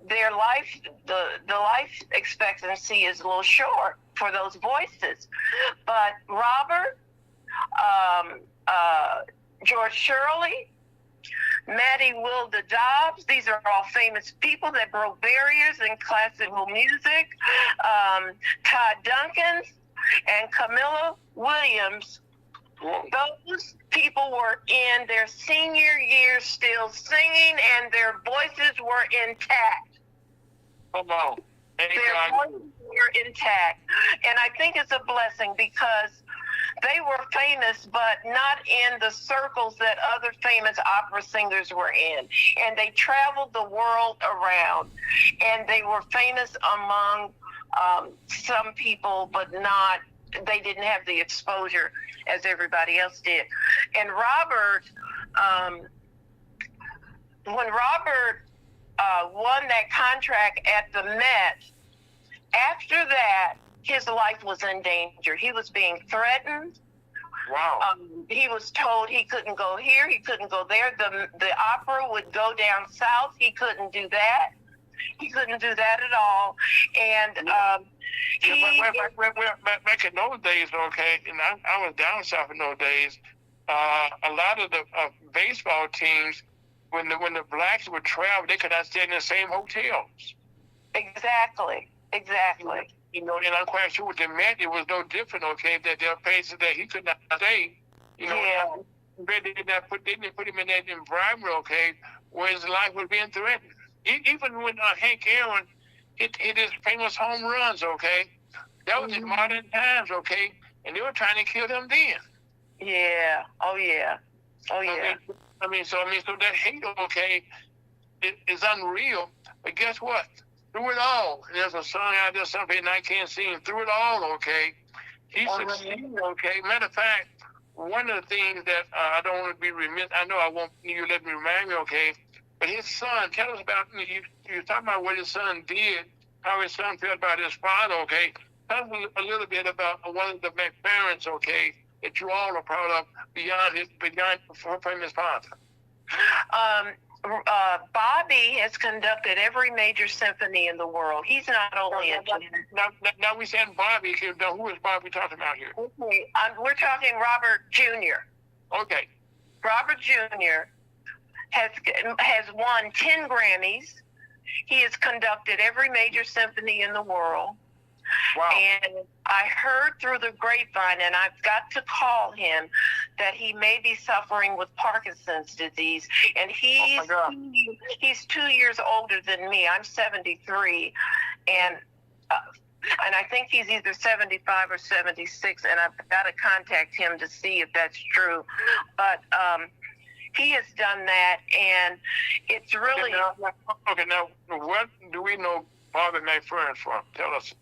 their life, the life expectancy is a little short for those voices. But Robert, George Shirley, Maddie Wilda Dobbs, these are all famous people that broke barriers in classical music. Todd Duncans and Camilla Williams, those people were in their senior year still singing, and their voices were intact. Come on. Their voices were intact. And I think it's a blessing because they were famous, but not in the circles that other famous opera singers were in. And they traveled the world around. And they were famous among some people, but they didn't have the exposure as everybody else did. And Robert, when Robert won that contract at the Met, after that, his life was in danger. He was being threatened. Wow. He was told he couldn't go here, he couldn't go there. The opera would go down south. He couldn't do that. He couldn't do that at all. And back in those days, okay, and I was down south in those days, a lot of the baseball teams, when the blacks would travel, they could not stay in the same hotels. Exactly. And I'm quite sure with the Met, it was no different, okay, that there are places that he could not stay. They didn't put him in that environment, okay, where his life was being threatened. Even when Hank Aaron hit his famous home runs, okay, that was in modern times, okay, and they were trying to kill him then. Yeah. Oh yeah. Oh yeah. So that hate, okay, is unreal. But guess what? Through it all, there's a song out there, something I can't sing. Through it all, okay, he succeeded, okay. Matter of fact, one of the things that I don't want to be remiss, I know I won't, you let me remind me, okay, but his son, tell us about, you talking about what his son did, how his son felt about his father, okay. Tell us a little bit about one of the McFerrins, okay, that you all are proud of from his father. Bobby has conducted every major symphony in the world. He's not only a now we saying Bobby. Who is Bobby talking about here? Okay, we're talking Robert Jr. Okay. Robert Jr. has won 10 Grammys. He has conducted every major symphony in the world. Wow. And I heard through the grapevine, and I've got to call him, that he may be suffering with Parkinson's disease. And he's 2 years older than me. I'm 73. And I think he's either 75 or 76. And I've got to contact him to see if that's true. But he has done that, and it's really... Okay, now, what do we know Bobby McFerrin from? Tell us.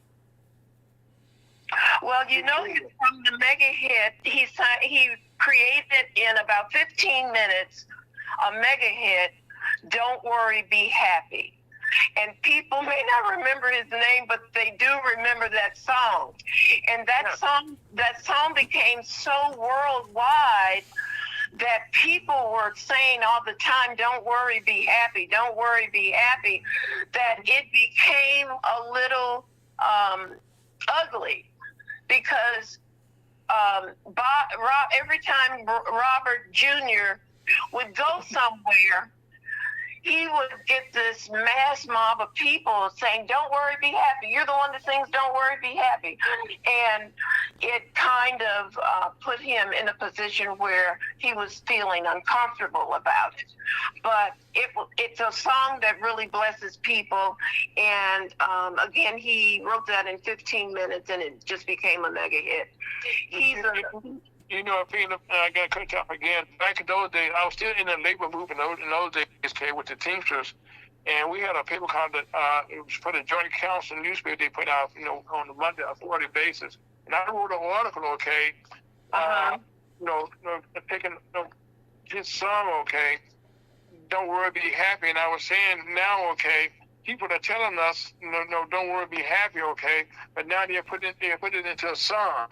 Well, you know, he's from the mega hit. He created in about 15 minutes a mega hit, Don't Worry, Be Happy. And people may not remember his name, but they do remember that song. And that song became so worldwide that people were saying all the time, don't worry, be happy, don't worry, be happy, that it became a little ugly. Because every time Robert Jr. would go somewhere, he would get this mass mob of people saying, don't worry, be happy. You're the one that sings, don't worry, be happy. And it kind of put him in a position where he was feeling uncomfortable about it. But it's a song that really blesses people. And again, he wrote that in 15 minutes, and it just became a mega hit. You know, Athena, I got to cut you off again. Back in those days, I was still in the labor movement in those days, okay, with the Teamsters. And we had a paper called it was for the Joint Council newspaper they put out, on a Monday, a 40 basis. And I wrote an article, okay, picking his song, okay, don't worry, be happy. And I was saying now, okay, people are telling us, no, don't worry, be happy, okay, but now they put it into a song.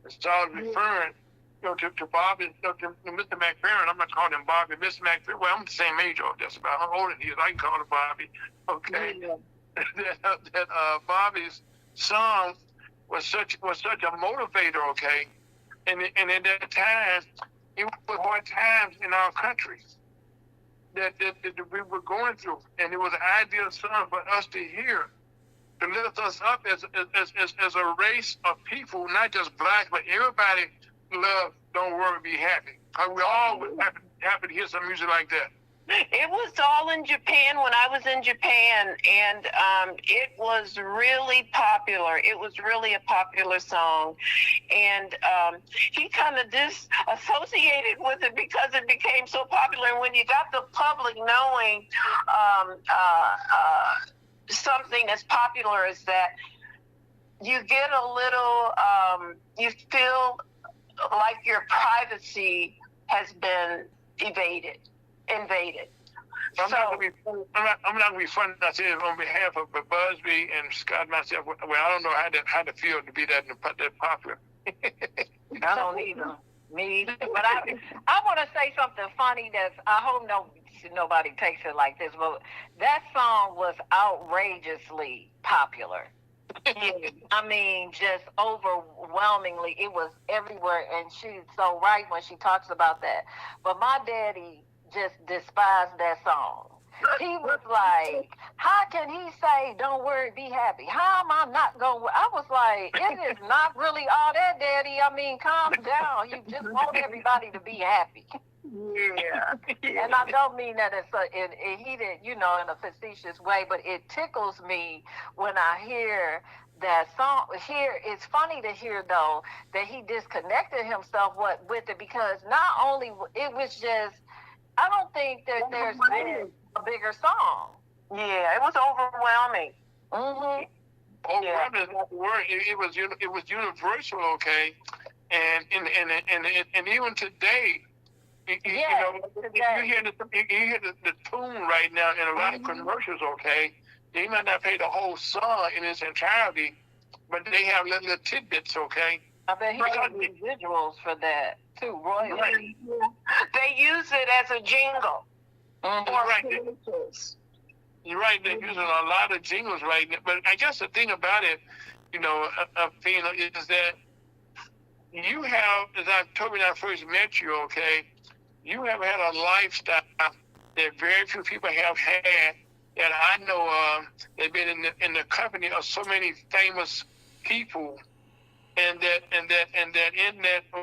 It's all referring, to Bobby, to Mr. McFerrin. I'm not calling him Bobby, Mr. McFerrin. Well, I'm the same age or just about. How old he is? I can call him Bobby. Okay. Yeah. that Bobby's song was such a motivator. Okay, and at that time, it was hard times in our country that we were going through, and it was an ideal song for us to hear, to lift us up as a race of people, not just black, but everybody love Don't Worry, Be Happy. We all would happy to hear some music like that. It was all in Japan when I was in Japan, and it was really popular. It was really a popular song, and he kind of disassociated with it because it became so popular. And when you got the public knowing something as popular as that, you get a little, you feel like your privacy has been invaded. I'm not going to be funny. I say it on behalf of Busby and Scott myself. Well, I don't know how to feel to be that popular. I don't either. Me either. But I want to say something funny I hope nobody takes it like this, but that song was outrageously popular. I mean, just overwhelmingly, it was everywhere, and she's so right when she talks about that. But my daddy just despised that song. He was like, how can he say, don't worry, be happy? How am I not going to? I was like, it is not really all that, Daddy. I mean, calm down. You just want everybody to be happy. Yeah. And I don't mean that he did, in a facetious way, but it tickles me when I hear that song. Here, it's funny to hear though that he disconnected himself with it, because not only it was just, I don't think that there's been a bigger song. Yeah, it was overwhelming. Mm-hmm. Overwhelming is not the word. It was universal, okay, and even today. You know, you hear the tune right now in a lot of commercials, okay? They might not play the whole song in its entirety, but they have little tidbits, okay? I bet he got residuals for that too, royalty. Right. They use it as a jingle. You're right. They're using a lot of jingles right now. But I guess the thing about it, you know, Athena, is that you have, as I told you when I first met you, okay, you have had a lifestyle that very few people have had, that I know of. They've been in the company of so many famous people, and that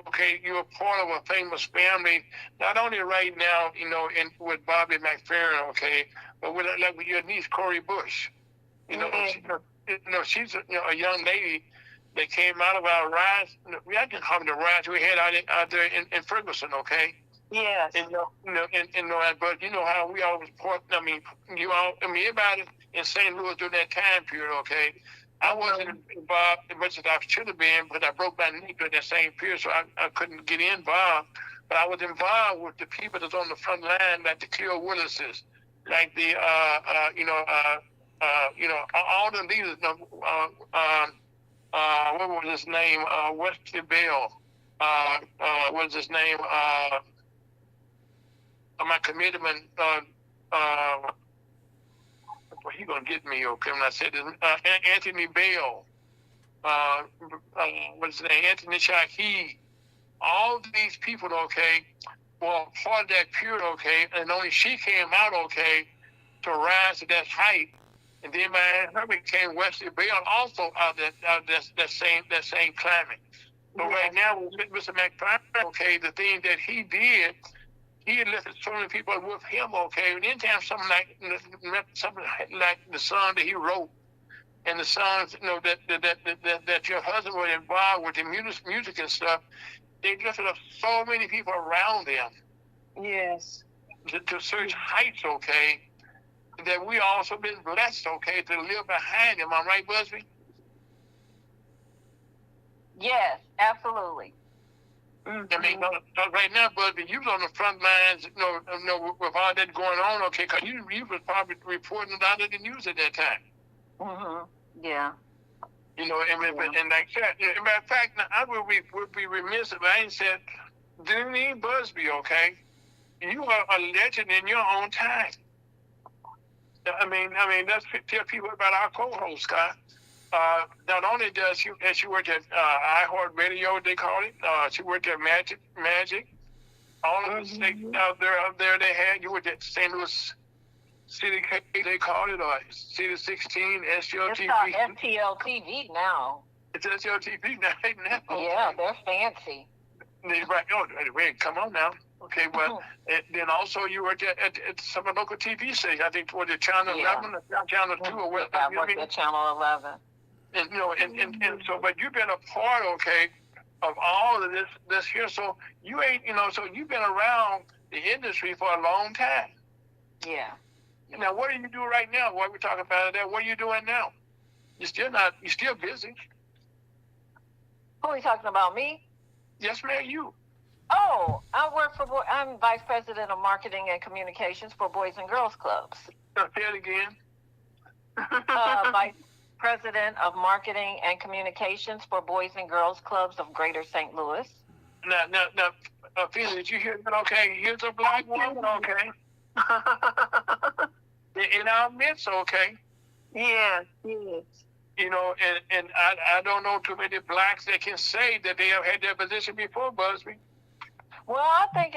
okay, you're part of a famous family. Not only right now, you know, with Bobby McFerrin, okay, but with like with your niece Corey Bush. You know, she's a young lady that came out of our rides. I can call them the rides we had out there in Ferguson, okay. Yes. And but you know how we always report. Everybody in St. Louis during that time period, okay. I wasn't involved as much as I should have been, but I broke my knee during that same period, so I couldn't get involved. But I was involved with the people that's on the front line, like the Cleo Willises, like the all the leaders. What was his name? Wesley Bell. What was his name? My commitment. Well, he gonna get me, okay? When I said this, Anthony Bell. What's his name? Anthony Shahi. All these people, okay, were part of that period, okay, and only she came out, okay, to rise to that height. And then her became Wesley Bell, also out that same climate. But right now, with Mr. McFerrin, okay, the thing that he did, he had lifted so many people with him, okay. And anytime something like the song that he wrote, and the songs, you know, that your husband was involved with, the music and stuff, they lifted up so many people around them. Yes. To such heights, okay, that we also been blessed, okay, to live behind them. Am I right, Busby? Yes, absolutely. I mean, right now, Busby, you was on the front lines, you know, with all that going on, okay, because you was probably reporting a lot of the news at that time. Mm-hmm. Yeah. You know, and like that. As a matter of fact, now, I would be remiss if I ain't said, Denise Busby, okay, you are a legend in your own time. I mean, let's tell people about our co-host, Scott. Not only does she worked at iHeartRadio, they call it. She worked at Magic. All of the stations out there they had. You worked at St. Louis City, they called it, or City 16, SLTV. It's called STLTV now. It's SLTV now. Yeah, they're fancy. Right. Oh, wait, come on now. Okay, well, then also you worked at some of the local TV stations. I think toward the Channel 11 or Channel 2 or whatever. I worked at Channel 11. And, you know, and so, but you've been a part, okay, of all of this here. So you ain't, you know, so you've been around the industry for a long time. Yeah. Now, what do you do right now? What we're talking about that? What are you doing now? You're still busy. Who are you talking about, me? Yes, ma'am, you. Oh, I'm Vice President of Marketing and Communications for Boys and Girls Clubs. Say it again. Vice President of Marketing and Communications for Boys and Girls Clubs of Greater St. Louis. Now, Phil, did you hear that? Okay, here's a black woman, okay. In our midst, okay. Yes, yes. You know, and I don't know too many blacks that can say that they have had their position before, Busby. Well, I think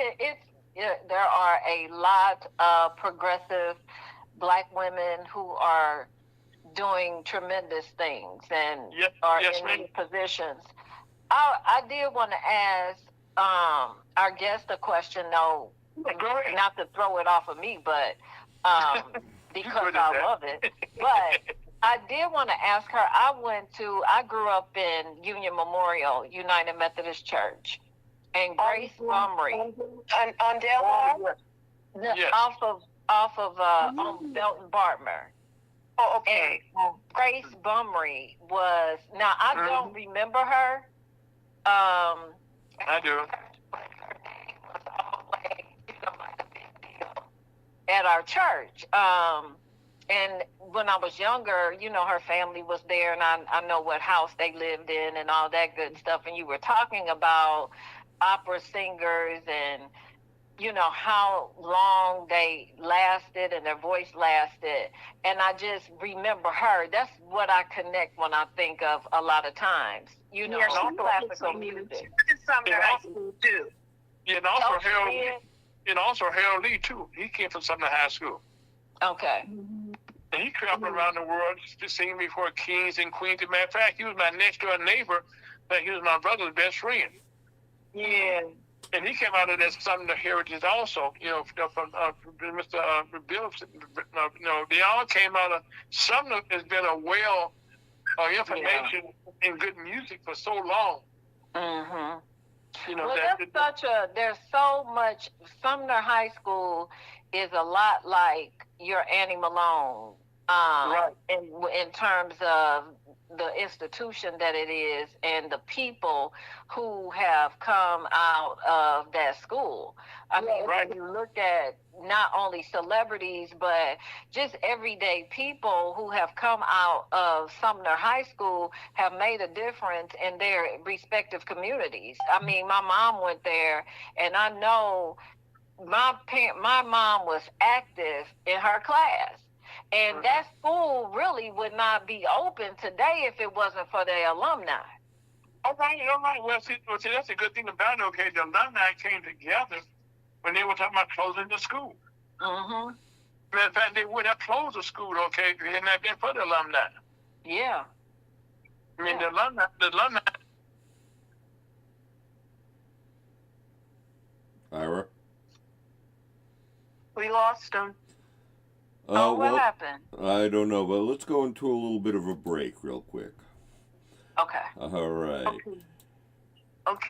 there are a lot of progressive black women who are doing tremendous things and are in these positions. I did want to ask our guest a question, though, not to throw it off of me, but because I love it. But I did want to ask her. I grew up in Union Memorial United Methodist Church, and Grace Bumry On Delmar? Yes. off of on Belton Bartmer. Oh, okay. And Grace Bumry was. Now I don't remember her. I do. At our church. And when I was younger, her family was there, and I know what house they lived in and all that good stuff. And you were talking about opera singers and, how long they lasted and their voice lasted. And I just remember her. That's what I connect when I think of a lot of times, classical music. Sumner High School, too. Yeah, and also Harold Lee, too. He came from Sumner High School. Okay. And he traveled around the world to sing before kings and queens. As a matter of fact, he was my next door neighbor, but he was my brother's best friend. Yeah. And he came out of that Sumner heritage also, from Mr. Bill. They all came out of Sumner. Has been a well of information and good music for so long. Mm-hmm. Well, there's so much. Sumner High School is a lot like your Annie Malone, right. in terms of the institution that it is and the people who have come out of that school. I mean, right. when you look at not only celebrities, but just everyday people who have come out of Sumner High School have made a difference in their respective communities. I mean, my mom went there, and I know my mom was active in her class. And that school really would not be open today if it wasn't for the alumni. All right. Well, see, that's a good thing about it. Okay, the alumni came together when they were talking about closing the school. Mm-hmm. Matter of fact, they would have closed the school, okay, if it had not been for the alumni. Yeah. I mean, the alumni. Ira? We lost them. What happened? I don't know, but let's go into a little bit of a break real quick. Okay. All right. Okay.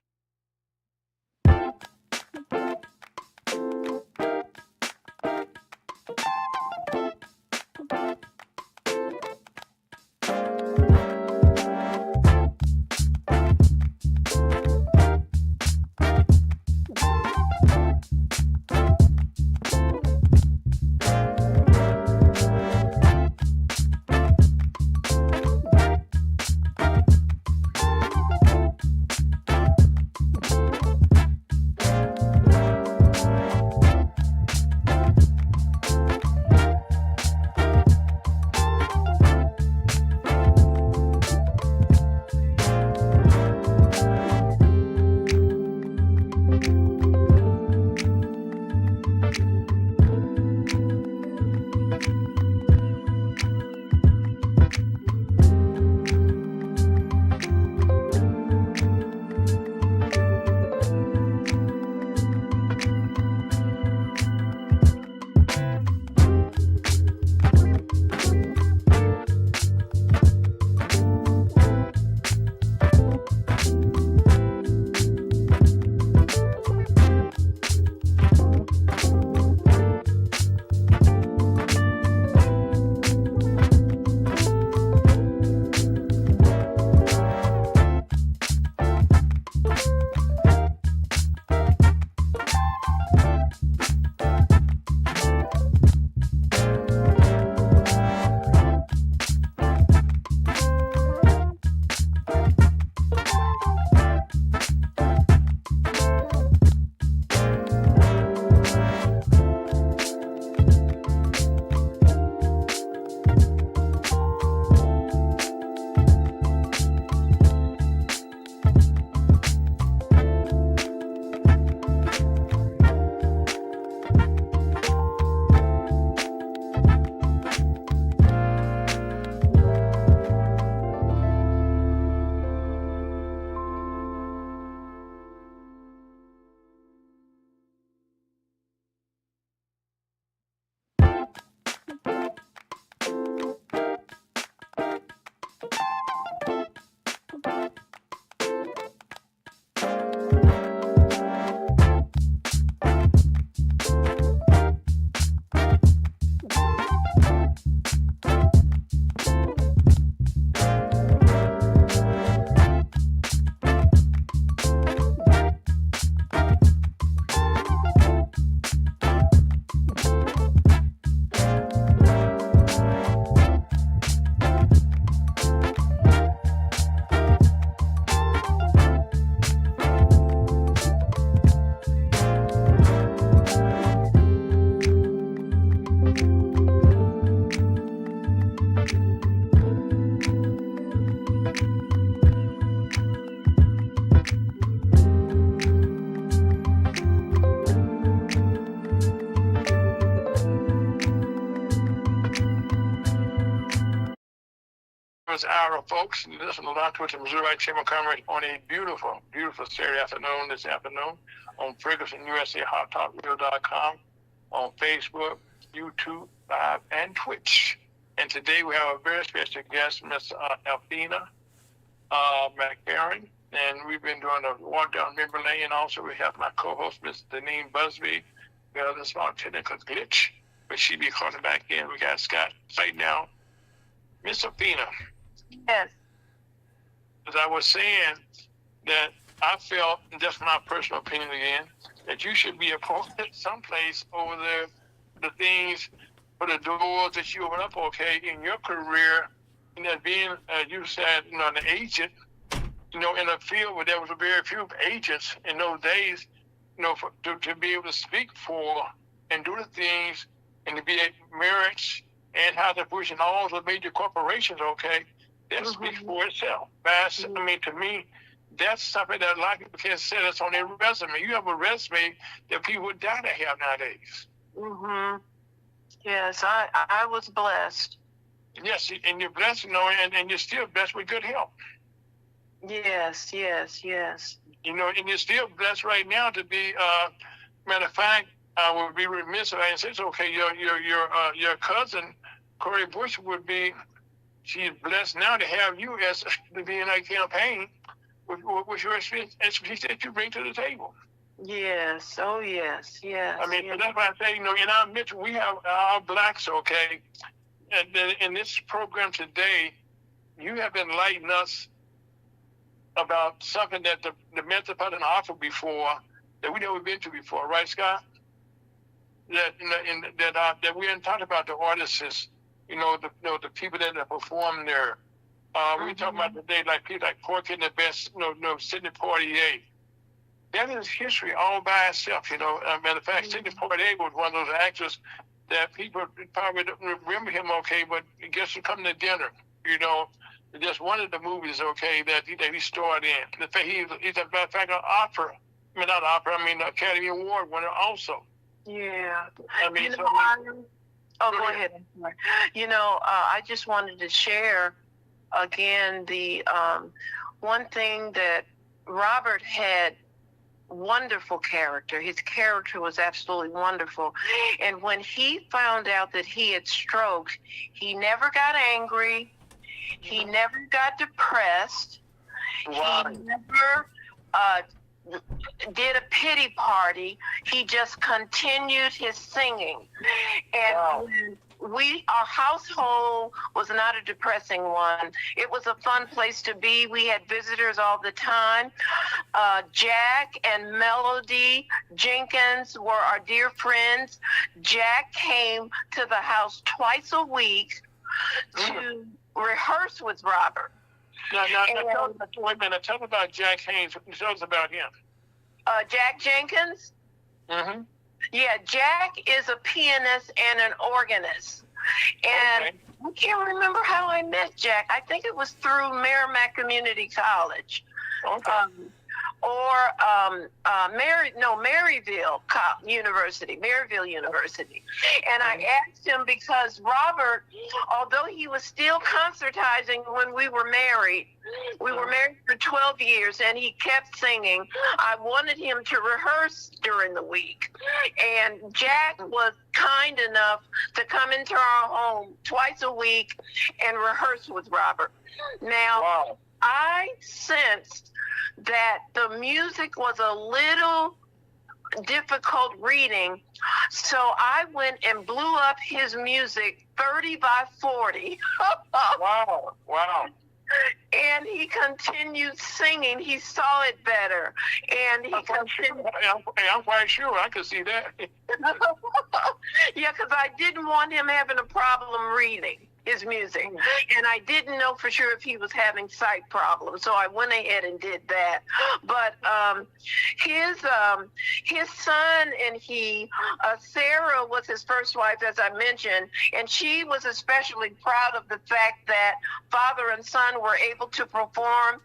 service hour, folks. You listen to lot to the Missouri Chamber of Commerce on a beautiful, beautiful Saturday afternoon this afternoon on FergusonUSAHotTalkRadio.com, on Facebook, YouTube, Live, and Twitch. And today we have a very special guest, Miss Athena McFerrin, and we've been doing a walk down memory lane. And also we have my co-host, Miss Deneen Busby. We have a small technical glitch, but she be calling back in. We got Scott right now. Miss Athena. Yes. As I was saying, that I felt, and that's my personal opinion again, that you should be appointed someplace over there, the things for the doors that you open up, okay, in your career, and that being, you said, an agent, in a field where there was very few agents in those days, to be able to speak for and do the things and to be at marriage and how to push in all the major corporations, okay, that speaks for itself. That's, to me, that's something that a lot of people can't say that's on their resume. You have a resume that people would die to have nowadays. Yes, I was blessed. Yes, and you're blessed, and you're still blessed with good health. Yes. And you're still blessed right now to be, matter of fact, I would be remiss if I didn't say it's okay. Your cousin, Corey Bush, she's blessed now to have you as to be in a campaign with your expertise that you bring to the table. Yes. Oh, yes. So that's why I say, in our midst, we have our blacks, okay, and in this program today, you have enlightened us about something that the Metropolitan offered before that we never been to before, right, Scott? That we hadn't talked about the artists, the people that perform there. We talking about today, like people like Porky and the Best, Sidney Poitier. That is history all by itself. Matter of fact, Sidney Poitier was one of those actors that people probably don't remember him, okay, but he gets to come to dinner, just one of the movies, okay, that he starred in. In fact, he's a matter of fact an Academy Award winner also. Yeah. Go ahead. I'm sorry. I just wanted to share again the one thing that Robert had. Wonderful character. His character was absolutely wonderful. And when he found out that he had strokes, he never got angry. He never got depressed. Wow. He never did a pity party. He just continued his singing. And our household was not a depressing one. It was a fun place to be. We had visitors all the time. Jack and Melody Jenkins were our dear friends. Jack came to the house twice a week to rehearse with Robert. Now, wait a minute. Tell me about Jack Haynes. Tell us about him. Jack Jenkins? Yeah, Jack is a pianist and an organist. And I can't remember how I met Jack. I think it was through Merrimack Community College. Maryville University. And I asked him because Robert, although he was still concertizing when we were married for 12 years and he kept singing, I wanted him to rehearse during the week. And Jack was kind enough to come into our home twice a week and rehearse with Robert. Now, I sensed that the music was a little difficult reading, so I went and blew up his music 30 by 40. Wow. And he continued singing. He saw it better. And he continued. I'm quite sure I could see that. Yeah, because I didn't want him having a problem reading his music. And I didn't know for sure if he was having sight problems. So I went ahead and did that. But his son and Sarah was his first wife, as I mentioned, and she was especially proud of the fact that father and son were able to perform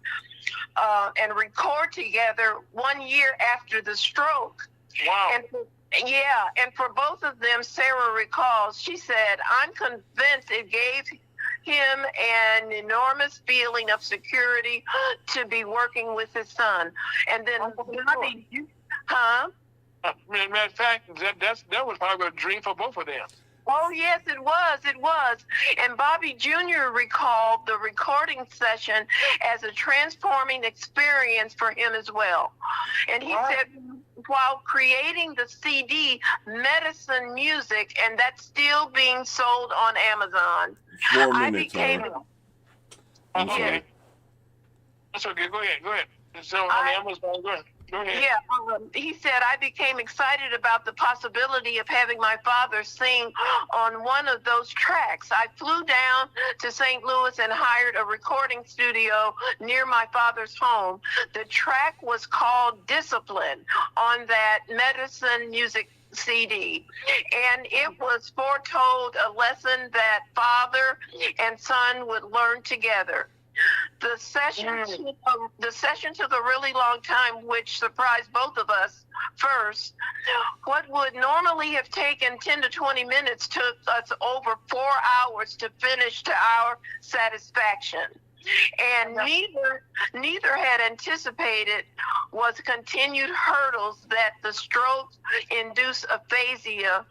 and record together 1 year after the stroke. Wow. And for both of them, Sarah recalls, she said, I'm convinced it gave him an enormous feeling of security to be working with his son. And then Bobby, Matter of fact, that was probably a dream for both of them. Oh, yes, it was. It was. And Bobby Jr. recalled the recording session as a transforming experience for him as well. And he said, while creating the CD, Medicine Music, and that's still being sold on Amazon. 4 minutes, Okay. That's okay. Go ahead. It's on Amazon. Go ahead. Yeah, he said, I became excited about the possibility of having my father sing on one of those tracks. I flew down to St. Louis and hired a recording studio near my father's home. The track was called Discipline on that Medicine Music CD, and it was foretold a lesson that father and son would learn together. The session took a really long time, which surprised both of us. First, what would normally have taken 10 to 20 minutes took us over 4 hours to finish to our satisfaction. And neither had anticipated was continued hurtles that the stroke-induced aphasia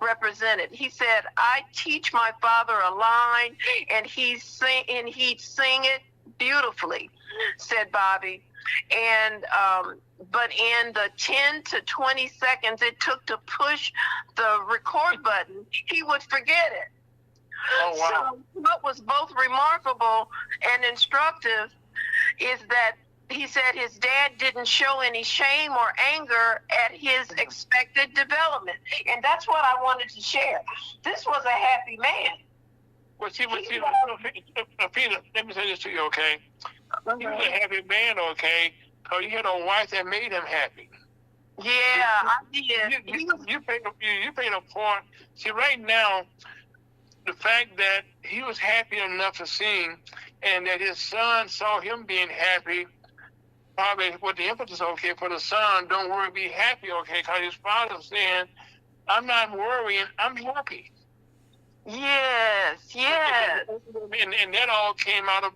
represented. He said, I teach my father a line and he'd sing it beautifully, said Bobby. And but in the 10 to 20 seconds it took to push the record button, he would forget it. Oh, wow. So what was both remarkable and instructive is that he said his dad didn't show any shame or anger at his expected development. And that's what I wanted to share. This was a happy man. Well, see, Peter, let me say this to you, okay? He was a happy man, okay? Because he had a wife that made him happy. Yeah, I did. You paid a point. See, right now, the fact that he was happy enough to sing and that his son saw him being happy, probably with the impetus, okay, for the son, don't worry, be happy, okay, because his father saying, I'm not worrying, I'm happy. Yes. And that all came out of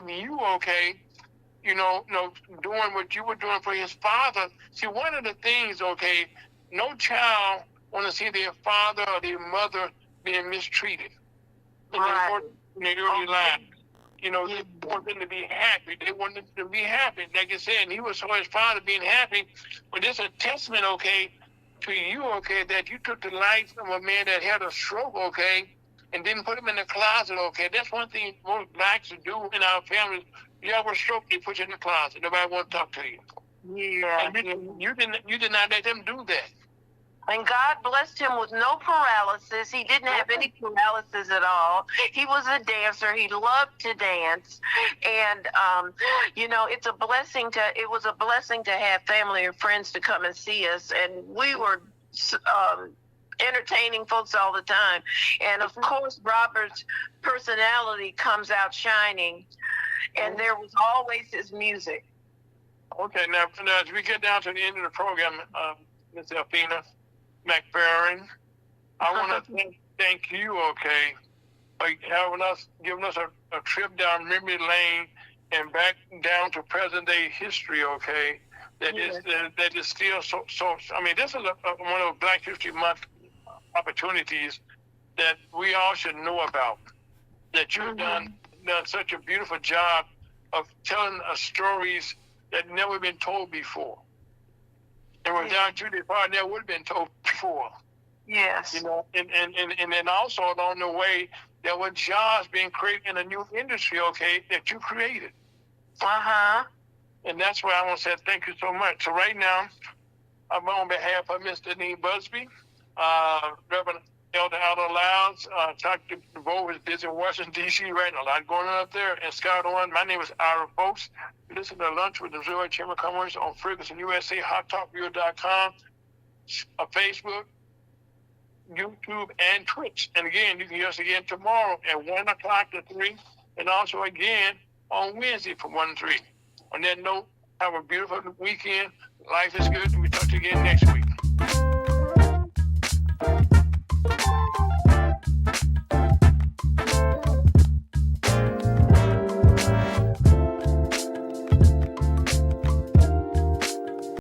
you, okay, doing what you were doing for his father. See, one of the things, okay, no child want to see their father or their mother being mistreated in their early life. They want them to be happy. They want them to be happy. Like I said, and he was so his father being happy. But this is a testament, okay, to you, okay, that you took the life of a man that had a stroke, okay, and didn't put him in the closet, okay. That's one thing most blacks do in our families. You have a stroke, they put you in the closet. Nobody wants to talk to you. Yeah. And you did not let them do that. And God blessed him with no paralysis. He didn't have any paralysis at all. He was a dancer. He loved to dance. And, it was a blessing to have family and friends to come and see us. And we were entertaining folks all the time. And, of course, Robert's personality comes out shining. And there was always his music. Okay, now as we get down to the end of the program, Ms. Athena McFerrin, I want to thank you, okay, for giving us a trip down memory lane and back down to present day history, okay. That is still so. I mean, this is one of Black History Month opportunities that we all should know about. That you've done such a beautiful job of telling us stories that never been told before. And without you, they probably never would have been told before. Yes. And then also along the way, there were jobs being created in a new industry, okay, that you created. And that's why I want to say thank you so much. So right now, I'm on behalf of Mr. Dean Busby, Reverend Elder Aldo Louds, Dr. DeVoe is busy in Washington, D.C. right now. A lot going on up there. And Scott Owen, my name is Ira Folks. Listen to Lunch with the Missouri Chamber of Commerce on Ferguson USA, HotTalkRadio.com, Facebook, YouTube, and Twitch. And again, you can hear us again tomorrow at 1 o'clock to 3, and also again on Wednesday from 1 to 3. On that note, have a beautiful weekend. Life is good, and we'll talk to you again next week.